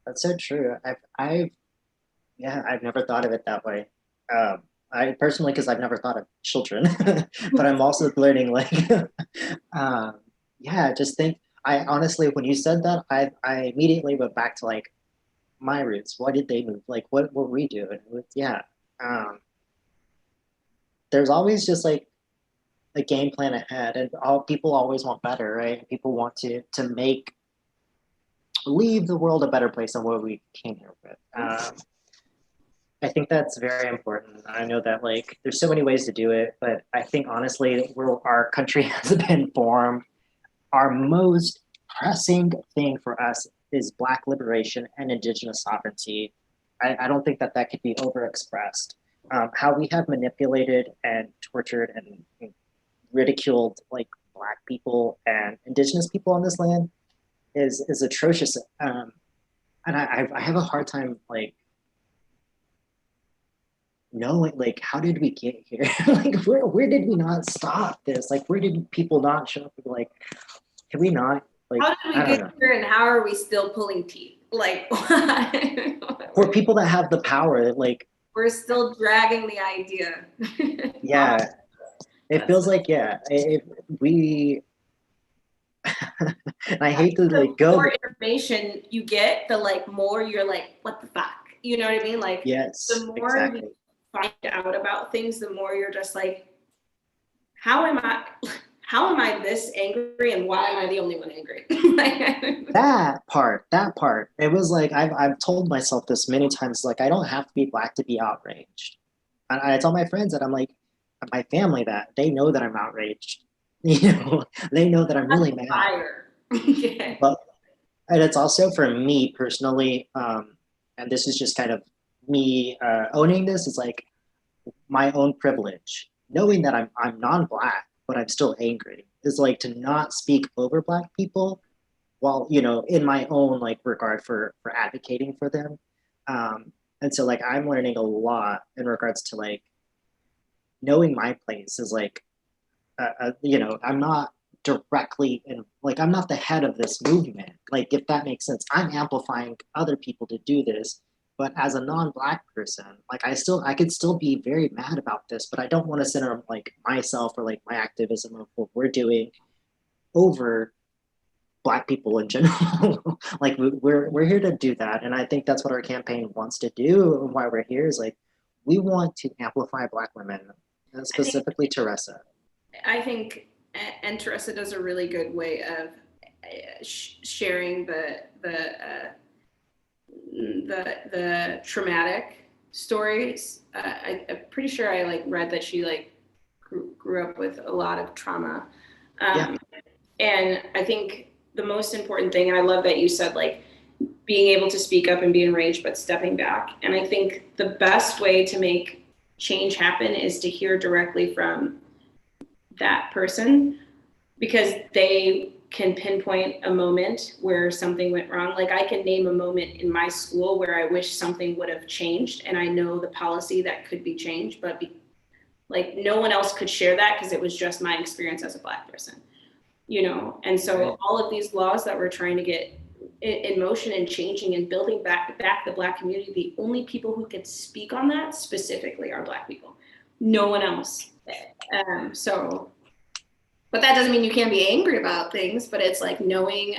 S1: that's so true. I've never thought of it that way. I personally, because I've never thought of children, but I'm also learning like, yeah, just think, I honestly, when you said that, I immediately went back to like my roots. Why did they move? Like, what were we doing? Yeah. There's always just like a game plan ahead, and people always want better, right? People want to leave the world a better place than what we came here with. I think that's very important. I know that like there's so many ways to do it, but I think honestly, where our country has been formed, our most pressing thing for us is Black liberation and Indigenous sovereignty. I don't think that could be overexpressed. How we have manipulated and tortured and ridiculed like Black people and Indigenous people on this land is atrocious. And I have a hard time like knowing like how did we get here? Like where did we not stop this? Like where did people not show up? Like can we not like
S2: how did we get here, and how are we still pulling teeth? Like
S1: for people that have the power, like
S2: we're still dragging the idea.
S1: Yeah, it feels like if we I hate to like go.
S2: The more information you get, the like more you're like, what the fuck? You know what I mean? Like
S1: yes,
S2: the more
S1: exactly.
S2: you find out about things, the more you're just like, how am I this angry, and why am I the only one angry?
S1: that part. It was like I've told myself this many times, like I don't have to be Black to be outraged. And I tell my friends that I'm like, my family that they know that I'm outraged. You know, they know that I'm really mad.
S2: Yeah.
S1: But and it's also for me personally, and this is just kind of me owning this is like my own privilege, knowing that I'm non-Black, but I'm still angry. Is like to not speak over Black people while, in my own like regard for advocating for them. And so like I'm learning a lot in regards to like knowing my place is like, I'm not directly in, like, I'm not the head of this movement. Like, if that makes sense, I'm amplifying other people to do this. But as a non-Black person, like I could still be very mad about this, but I don't want to center like myself or like my activism of what we're doing over Black people in general. Like we're here to do that, and I think that's what our campaign wants to do, and why we're here is like we want to amplify Black women, and specifically Teressa.
S2: I think, and Teressa does a really good way of sharing the traumatic stories. I'm pretty sure I like read that she like grew up with a lot of trauma.
S1: Yeah.
S2: And I think the most important thing, and I love that you said like being able to speak up and be enraged, but stepping back. And I think the best way to make change happen is to hear directly from that person, because they can pinpoint a moment where something went wrong. Like I can name a moment in my school where I wish something would have changed, and I know the policy that could be changed, but like no one else could share that because it was just my experience as a Black person, And so
S1: Right.
S2: all of these laws that we're trying to get in motion and changing and building back the Black community, the only people who could speak on that specifically are Black people, no one else. But that doesn't mean you can't be angry about things, but it's like knowing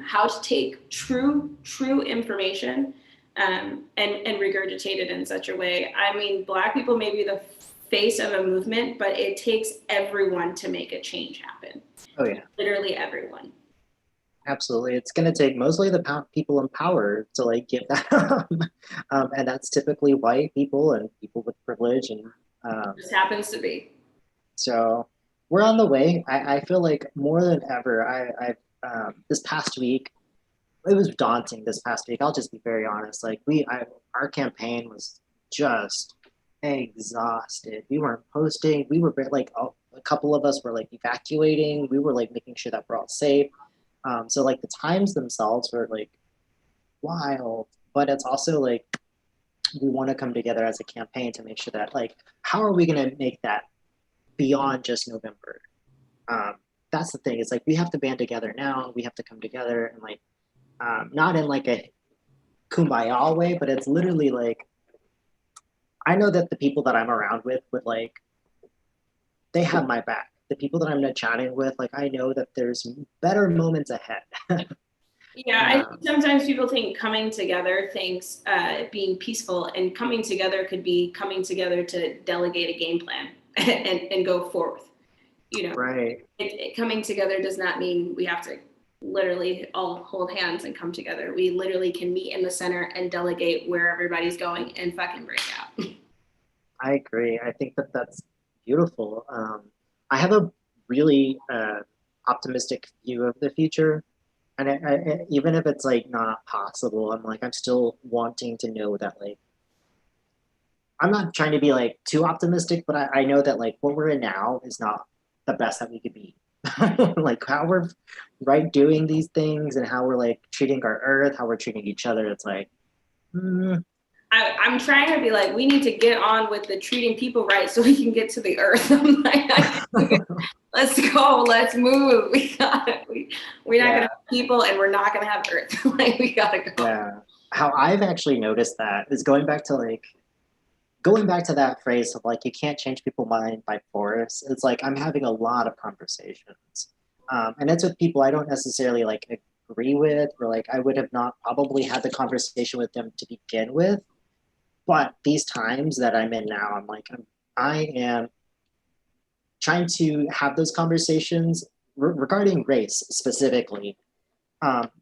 S2: how to take true information and regurgitate it in such a way. I mean, Black people may be the face of a movement, but it takes everyone to make a change happen.
S1: Oh yeah.
S2: Literally everyone.
S1: Absolutely. It's going to take mostly the people in power to like give that and that's typically white people and people with privilege. And
S2: this happens to be.
S1: So we're on the way. I feel like more than ever, I this past week, it was daunting this past week. I'll just be very honest. Like our campaign was just exhausted. We weren't posting. We were like, a couple of us were like evacuating. We were like making sure that we're all safe. So like the times themselves were like wild, but it's also like we want to come together as a campaign to make sure that like, how are we going to make that beyond just November? That's the thing. It's like we have to band together now. We have to come together and like, not in like a kumbaya way, but it's literally like, I know that the people that I'm around with would like, they have my back. The people that I'm chatting with, like I know that there's better moments ahead.
S2: Yeah, I think sometimes people think coming together thinks being peaceful, and coming together could be coming together to delegate a game plan and go forth.
S1: Right.
S2: Coming together does not mean we have to literally all hold hands and come together. We literally can meet in the center and delegate where everybody's going and fucking break out.
S1: I agree. I think that that's beautiful. I have a really optimistic view of the future. And even if it's like not possible, I'm still wanting to know that like, I'm not trying to be like too optimistic, but I know that like what we're in now is not the best that we could be. Like how we're doing these things and how we're like treating our earth, how we're treating each other. It's like,
S2: I'm trying to be like, we need to get on with the treating people right so we can get to the earth. I'm like, let's go, let's move. We're not gonna have people and we're not gonna have earth. Like we gotta go.
S1: Yeah. How I've actually noticed that is going back to that phrase of like, you can't change people's mind by force. It's like, I'm having a lot of conversations. And it's with people I don't necessarily like agree with, or like I would have not probably had the conversation with them to begin with. But these times that I'm in now, I am trying to have those conversations regarding race specifically,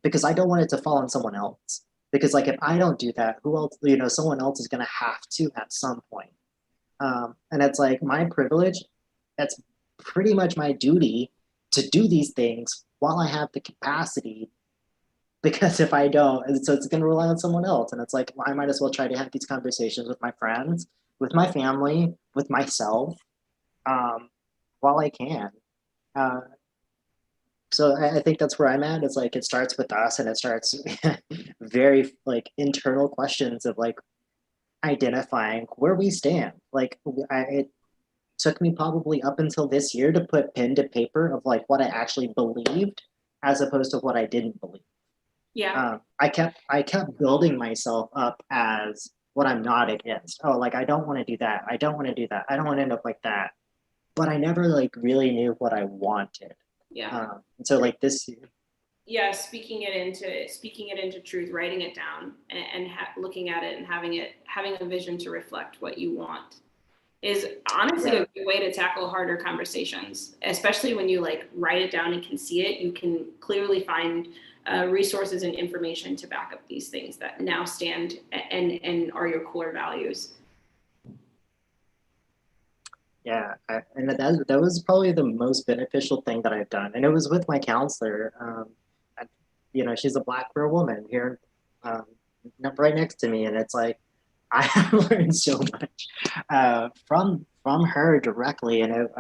S1: because I don't want it to fall on someone else. Because like if I don't do that, who else? Someone else is going to have to at some point. And it's like my privilege. That's pretty much my duty to do these things while I have the capacity. Because if I don't, so it's going to rely on someone else. And it's like, well, I might as well try to have these conversations with my friends, with my family, with myself, while I can. So So I think that's where I'm at. It's like it starts with us, and it starts very like internal questions of like identifying where we stand. Like it took me probably up until this year to put pen to paper of like what I actually believed as opposed to what I didn't believe.
S2: Yeah.
S1: I kept building myself up as what I'm not against. Oh, like I don't want to do that. I don't want to do that. I don't want to end up like that. But I never like really knew what I wanted.
S2: Yeah.
S1: And so like this year,
S2: Yeah, speaking it into truth, writing it down, and looking at it and having a vision to reflect what you want is honestly
S1: yeah,
S2: a good way to tackle harder conversations, especially when you like write it down and can see it. You can clearly find resources and information to back up these things that now stand and are your core values.
S1: yeah, and that was probably the most beneficial thing that I've done, and it was with my counselor. I, she's a Black queer woman here, um, right next to me, and it's like I have learned so much from her directly, and it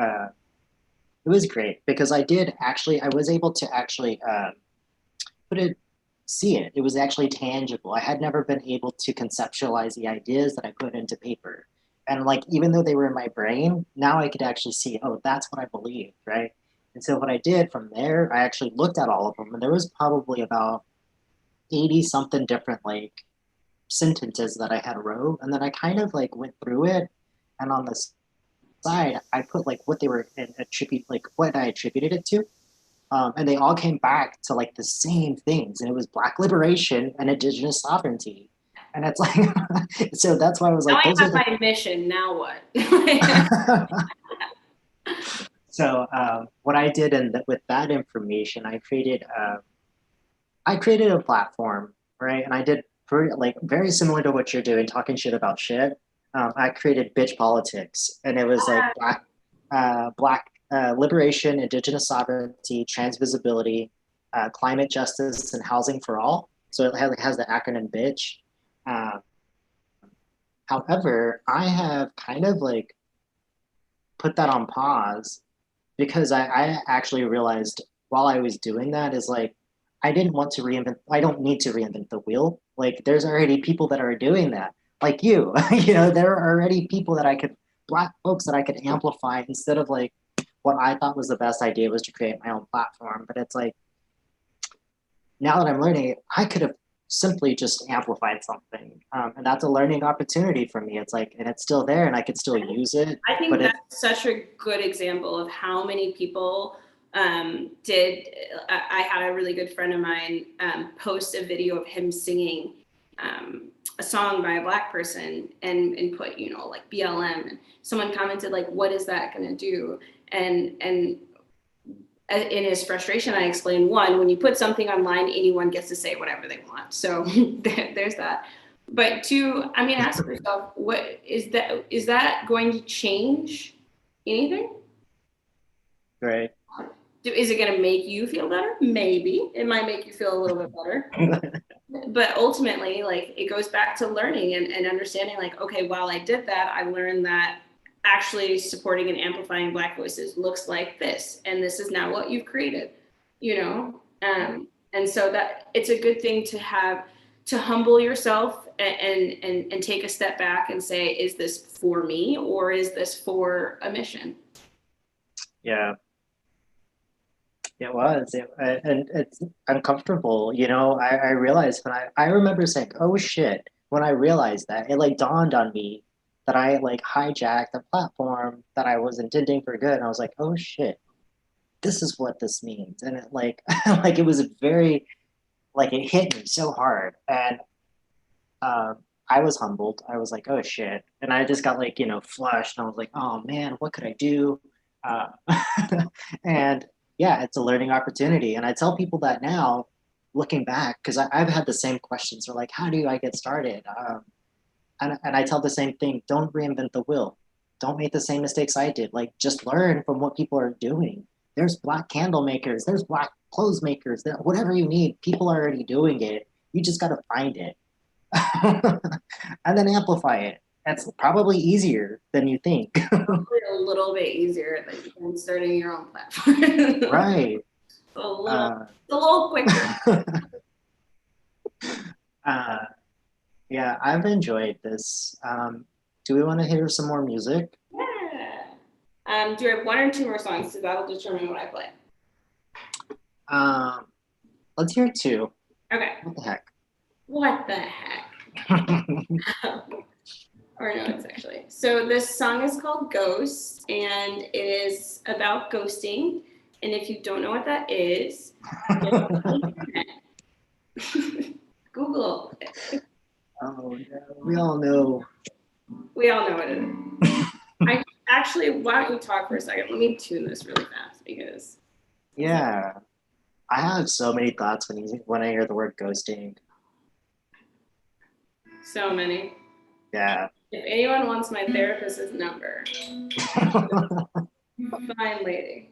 S1: was great because I was able to actually put it, see it. It was actually tangible. I had never been able to conceptualize the ideas that I put into paper. And like, even though they were in my brain, now I could actually see, oh, that's what I believed, right? And so what I did from there, I actually looked at all of them, and there was probably about 80 something different like sentences that I had wrote. And then I kind of like went through it. And on the side, I put like what they were like what I attributed it to. And they all came back to like the same things, and it was Black liberation and Indigenous sovereignty. And it's like, so that's why I was
S2: Now
S1: like,
S2: I
S1: those are
S2: have
S1: the.
S2: my mission. Now what?
S1: So what I did with that information, I created a platform, right? And I did like very similar to what you're doing, talking shit about shit. I created bitch politics, and it was like black liberation, indigenous sovereignty, trans visibility, climate justice, and housing for all. So it has the acronym bitch. Uh, However, I have kind of like put that on pause because I actually realized while I was doing that is like I don't need to reinvent the wheel. Like there's already people that are doing that. Like you. There are already people that Black folks that I could amplify instead of like what I thought was the best idea was to create my own platform. But it's like now that I'm learning, I could have simply just amplified something. And that's a learning opportunity for me. It's like, and it's still there and I could still use it.
S2: I think
S1: But
S2: that's such a good example of how many people did. I had a really good friend of mine post a video of him singing a song by a Black person and put, like BLM. And someone commented like, what is that going to do? And in his frustration, I explained, one, when you put something online, anyone gets to say whatever they want. So there's that. But two, I mean, ask yourself, what is that going to change anything?
S1: right.
S2: Is it going to make you feel better? Maybe. It might make you feel a little bit better. But ultimately, like, it goes back to learning and understanding, like, okay, while I did that, I learned that actually supporting and amplifying Black voices looks like this, and this is now what you've created, and so that it's a good thing to have, to humble yourself and take a step back and say, is this for me or is this for a mission?
S1: Yeah. It was, and it's uncomfortable. I realized I remember saying, "Oh shit!" When I realized that, it like dawned on me that I like hijacked a platform that I was intending for good. And I was like, "Oh shit, this is what this means." And it like, like it was very, like it hit me so hard, and I was humbled. I was like, "Oh shit," and I just got like flushed, and I was like, "Oh man, what could I do?" Uh, and yeah, it's a learning opportunity. And I tell people that now, looking back, because I've had the same questions. They're like, how do I get started? And I tell the same thing. Don't reinvent the wheel. Don't make the same mistakes I did. Like, just learn from what people are doing. There's Black candle makers. There's Black clothes makers. Whatever you need, people are already doing it. You just got to find it. And then amplify it. That's probably easier than you think.
S2: A little bit easier than starting your own platform.
S1: Right.
S2: A little quicker.
S1: Yeah, I've enjoyed this. Do we want to hear some more music?
S2: Yeah. Do I have one or two more songs? Because that'll determine what I play.
S1: Let's hear two.
S2: Okay.
S1: What the heck?
S2: What the heck? Or no, it's actually. So this song is called Ghost, and it is about ghosting. And if you don't know what that is, Google it.
S1: Oh no, we all know.
S2: We all know what it is. Why don't you talk for a second? Let me tune this really fast because.
S1: Yeah, I have so many thoughts when I hear the word ghosting.
S2: So many.
S1: Yeah.
S2: If anyone wants my therapist's number, fine lady.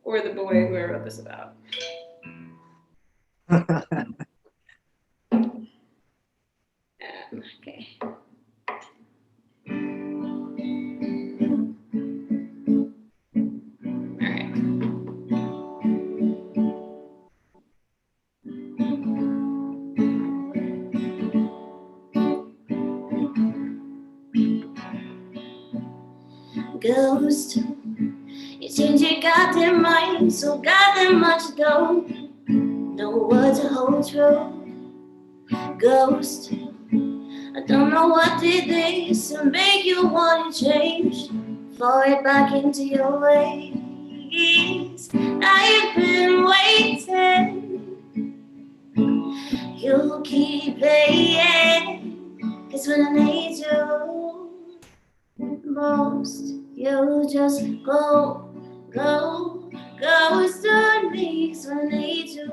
S2: Or the boy who I wrote this about. Okay. All right.
S3: Ghost, you change your goddamn mind so goddamn much, don't know what to hold true. Ghost, I don't know what did this to make you want to change, fall right back into your ways. I've been waiting, you keep playing, 'cause when I need you most, you just go ghost on me. 'Cause when I need you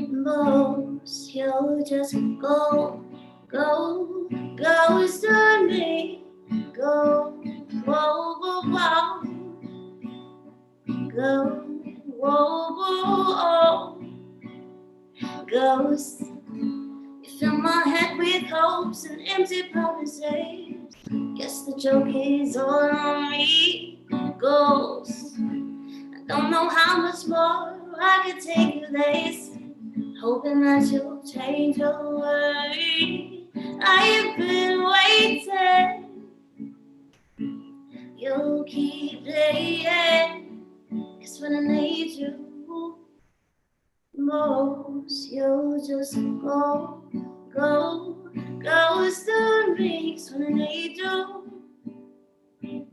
S3: most, you just go ghost on me. Go, whoa, whoa, whoa. Go, whoa, whoa, oh. Ghost, you fill my head with hopes and empty promises. Guess the joke is all on me. Ghost, I don't know how much more I could take you this, hoping that you'll change your way. I've been waiting, you'll keep playing, 'cause when I need you most, you'll just go ghost on me. 'Cause when I need you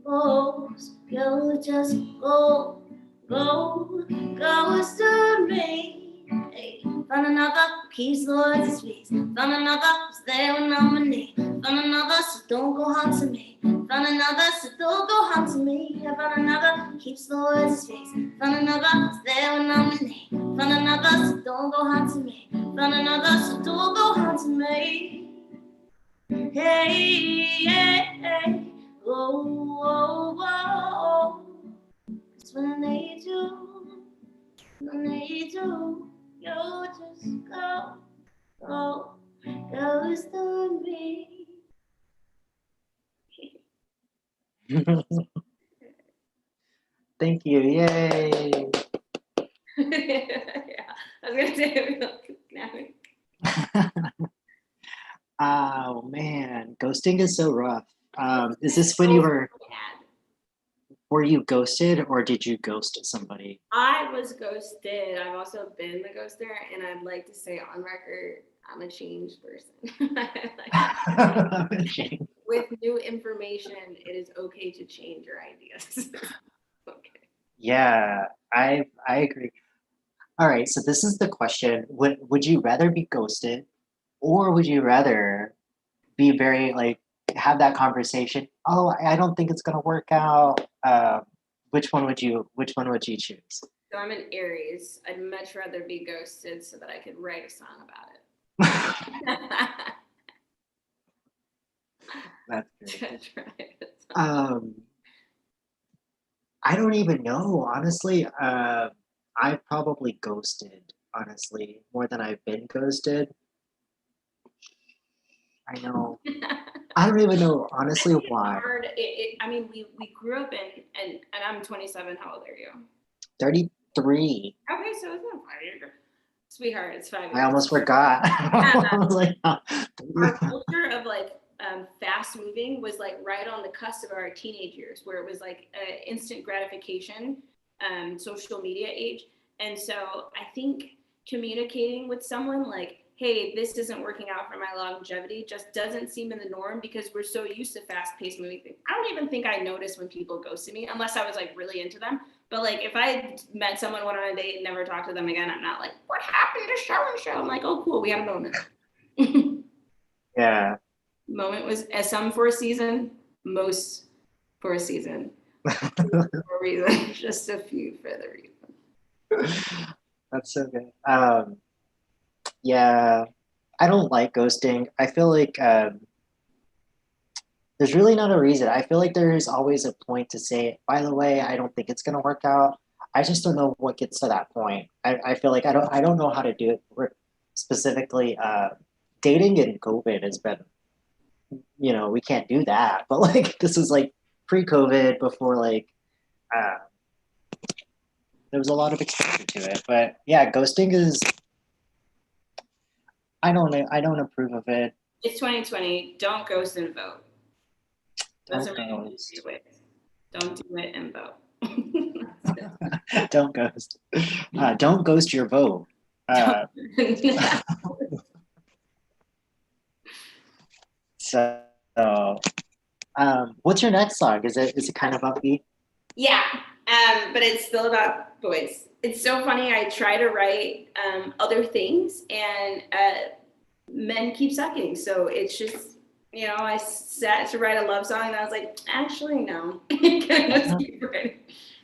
S3: most, you'll just go ghost on me. Hey, found another who keeps the words his face. Found another who's there when I'm in need. Found another, so don't go haunting me. Found another, so don't go haunting me. I found another who keeps the words his face. Found another who's there when I'm in need. Found another, so don't go haunting me. Found another, so don't go haunting me. Hey, yeah, hey. Oh, oh, oh, oh. 'Cause when I need you, you just ghost on me.
S1: Thank you. Yay.
S2: Yeah, I was gonna say snapping.
S1: Oh man, ghosting is so rough. Is this when you were you ghosted or did you ghost somebody?
S2: I was ghosted. I've also been the ghoster, and I'd like to say on record, I'm a changed person. With new information, it is okay to change your ideas. Okay.
S1: Yeah, I agree. All right, so this is the question. Would you rather be ghosted or would you rather be very like have that conversation? Oh, I don't think it's gonna work out. Which one would you choose?
S2: So I'm an Aries. I'd much rather be ghosted so that I could write a song about it.
S1: That's great.
S2: That's right.
S1: I don't even know, honestly. I've probably ghosted, honestly, more than I've been ghosted. I know. I don't even know honestly
S2: It's
S1: why.
S2: hard. I mean, we grew up in, and I'm 27. How old are you?
S1: 33.
S2: Okay, so it's not 5 years ago. Sweetheart, it's 5 years.
S1: I almost forgot. I was like,
S2: Our culture of like fast moving was like right on the cusp of our teenage years, where it was like instant gratification, social media age. And so I think communicating with someone like, hey, this isn't working out for my longevity, just doesn't seem in the norm because we're so used to fast paced moving things. I don't even think I notice when people ghosted me unless I was like really into them. But like if I met someone, went on a date and never talked to them again, I'm not like, what happened to so and so? I'm like, oh cool, we had a moment.
S1: yeah.
S2: Moment was some for a season, most for a season. For a reason, just a few for the reason.
S1: That's so good. Yeah, I don't like ghosting. I feel like there's really not a reason. I feel like there's always a point to say, by the way, I don't think it's gonna work out. I just don't know what gets to that point. I feel like I don't know how to do it. Specifically, dating in COVID has been, we can't do that. But like this is like pre-COVID, before like there was a lot of exposure to it. But yeah, ghosting is, I don't approve of it.
S2: It's 2020. Don't ghost and vote. Those
S1: Don't
S2: are my
S1: ghost.
S2: two ways. Don't do it and vote.
S1: Don't ghost. Don't ghost your vote. So, what's your next song? Is it kind of upbeat?
S2: Yeah, but it's still about boys. It's so funny. I try to write other things, and men keep sucking. So it's just, I sat to write a love song, and I was like, actually, no.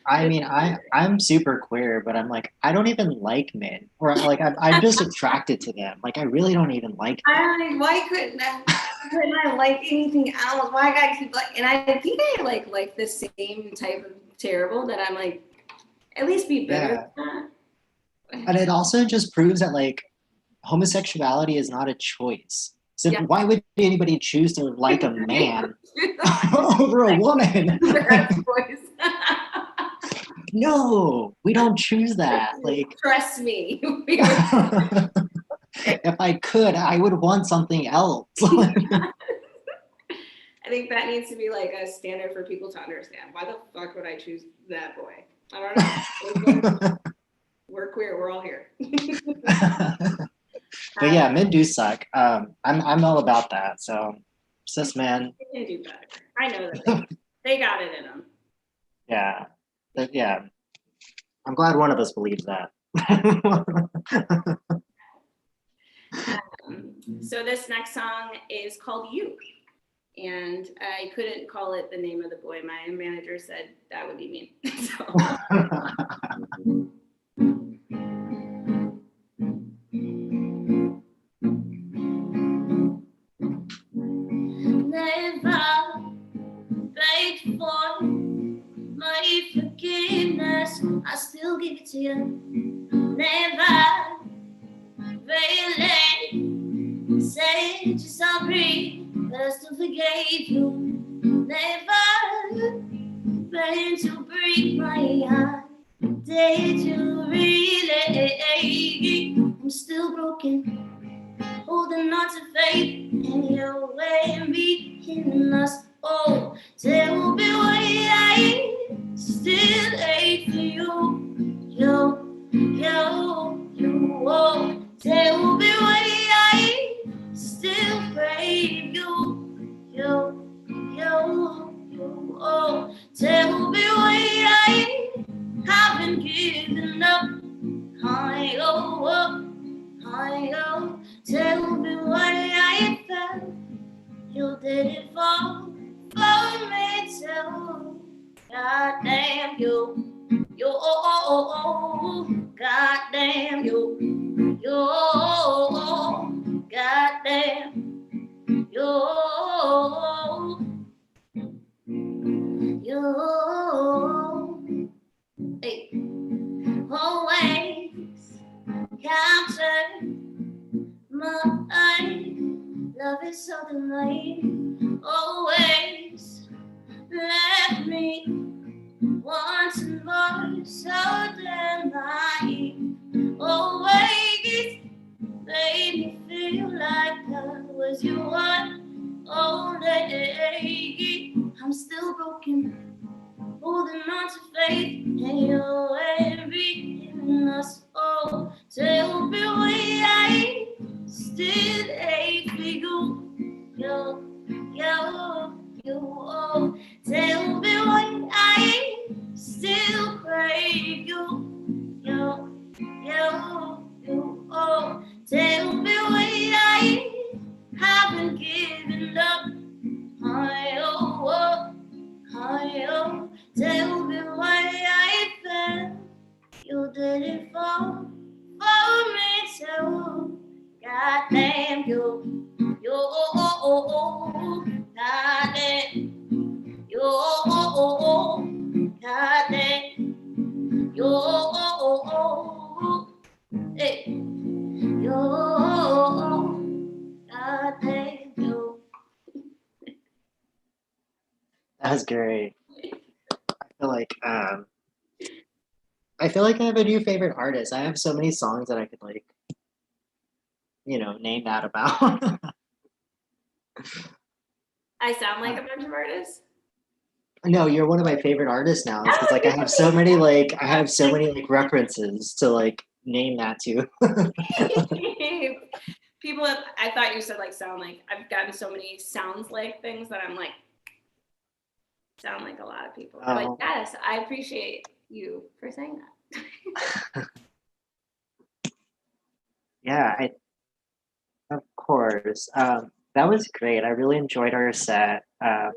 S1: I mean, I'm super queer, but I'm like, I don't even like men, or like I'm just attracted to them. Like I really don't even like them.
S2: Why couldn't I like anything else? Why I keep like? And I think I like the same type of terrible that I'm like, at least be better than that.
S1: And it also just proves that like homosexuality is not a choice. So why would anybody choose to like a man over a woman? No, we don't choose that. Like,
S2: trust me.
S1: If I could, I would want something else.
S2: I think that needs to be like a standard for people to understand. Why the fuck would I choose that boy? I don't know. We're queer. We're all here.
S1: But yeah, men do suck. I'm all about that. So, cis men.
S2: They can do better. I know that they got it in them.
S1: Yeah, yeah. I'm glad one of us believes that.
S2: So this next song is called "You," and I couldn't call it the name of the boy. My manager said that would be mean. So.
S3: Never beg for my forgiveness, I still give it to you. Never really said you're sorry, but I still forgave you. Never meant to break my heart. Did you really? I'm still broken, holding on to faith in your way and being lost. Oh, tell me why I still hate for you. Yo, oh, tell me why I still crave you. Yo, oh, tell me why I haven't given up. I go, tell me why I felt you did it for me too. Goddamn you, goddamn you, goddamn you, hey, always capture my love every southern night always left me wanting more, so damn naive. Always made me feel like I was your one only. I'm still broken, holding on to faith, and you're everything us all. Tell me why I still hate for you, yo, oh. Tell me why I still crave you, yo, oh. Tell me why I haven't given up, oh. Tell me why I fell. You didn't fall for me too. Goddamn you, goddamn you, goddamn you, hey, goddamn you.
S1: That was great. I feel like I have a new favorite artist. I have so many songs that I could like, name that about.
S2: I sound like a bunch of artists.
S1: No, you're one of my favorite artists now. It's 'cause, like I have so many references to like name that to.
S2: People have, I thought you said like sound like. I've gotten so many sounds like things that I'm like, sound like a lot of people. I'm like, yes, I appreciate you for saying that.
S1: Yeah, of course. That was great. I really enjoyed our set. I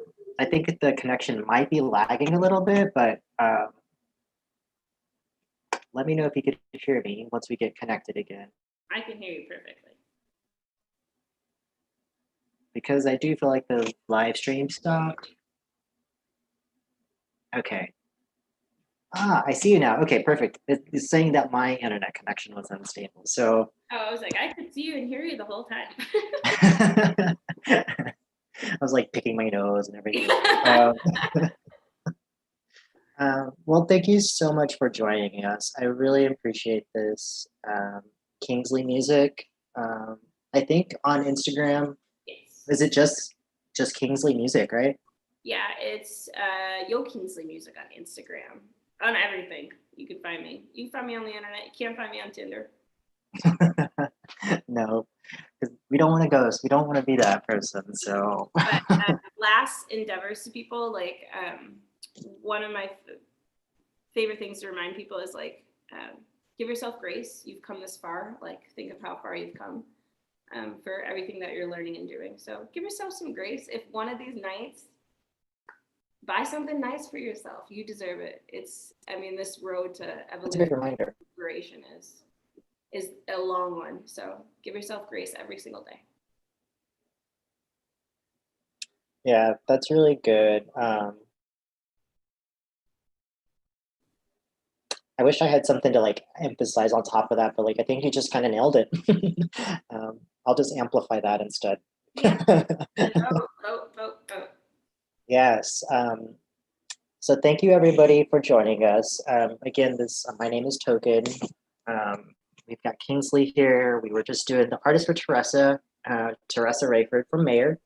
S1: think the connection might be lagging a little bit, but let me know if you could hear me once we get connected again.
S2: I can hear you perfectly.
S1: Because I do feel like the live stream stopped. Okay. I see you now. Okay, perfect. It's saying that my internet connection was unstable. So
S2: Oh, I was like, I could see you and hear you the whole time.
S1: I was like picking my nose and everything. Well, thank you so much for joining us. I really appreciate this. Kingsley Music. I think on Instagram,
S2: Yes.
S1: is it just Kingsley Music, right?
S2: Yeah, it's Yo Kingsley Music on Instagram. On everything. You can find me. You can find me on the internet. You can't find me on Tinder.
S1: No, because we don't want to ghost. We don't want to be that person. So
S2: But last endeavors to people, like one of my favorite things to remind people is like, give yourself grace. You've come this far. Like, think of how far you've come for everything that you're learning and doing. So give yourself some grace. If one of these nights, buy something nice for yourself. You deserve it. This road to
S1: that's a good
S2: evolution,
S1: reminder.
S2: inspiration is a long one. So give yourself grace every single day.
S1: Yeah, that's really good. I wish I had something to like emphasize on top of that, but like I think you just kind of nailed it. I'll just amplify that instead.
S2: Yeah. Vote.
S1: Yes. So thank you everybody for joining us. Again, my name is Token. We've got Kingsley here. We were just doing the artist for Teressa Raiford from Mayor.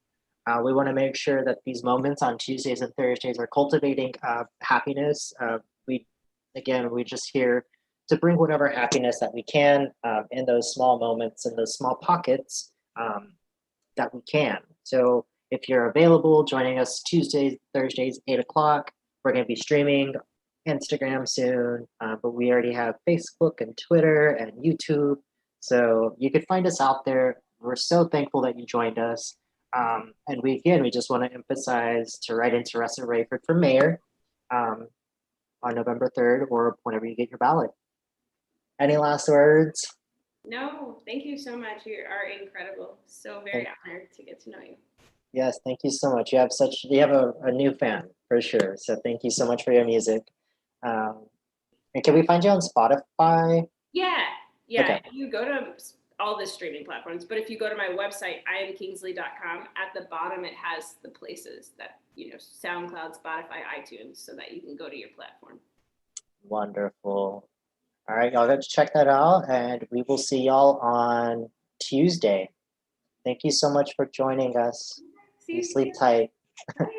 S1: We want to make sure that these moments on Tuesdays and Thursdays are cultivating happiness. We're just here to bring whatever happiness that we can in those small moments, in those small pockets that we can. So if you're available, joining us Tuesdays, Thursdays, 8 o'clock. We're going to be streaming Instagram soon, but we already have Facebook and Twitter and YouTube. So you could find us out there. We're so thankful that you joined us. And we just want to emphasize to write in Teressa Raiford for mayor on November 3rd or whenever you get your ballot. Any last words?
S2: No, thank you so much. You are incredible. So very honored to get to know you.
S1: Yes, thank you so much. You have a new fan for sure. So thank you so much for your music. And can we find you on Spotify?
S2: Yeah.
S1: Okay.
S2: You go to all the streaming platforms. But if you go to my website, iamkingsley.com, at the bottom it has the places that, SoundCloud, Spotify, iTunes, so that you can go to your platform.
S1: Wonderful. All right, y'all go check that out, and we will see y'all on Tuesday. Thank you so much for joining us.
S2: See you
S1: Sleep
S2: soon.
S1: tight.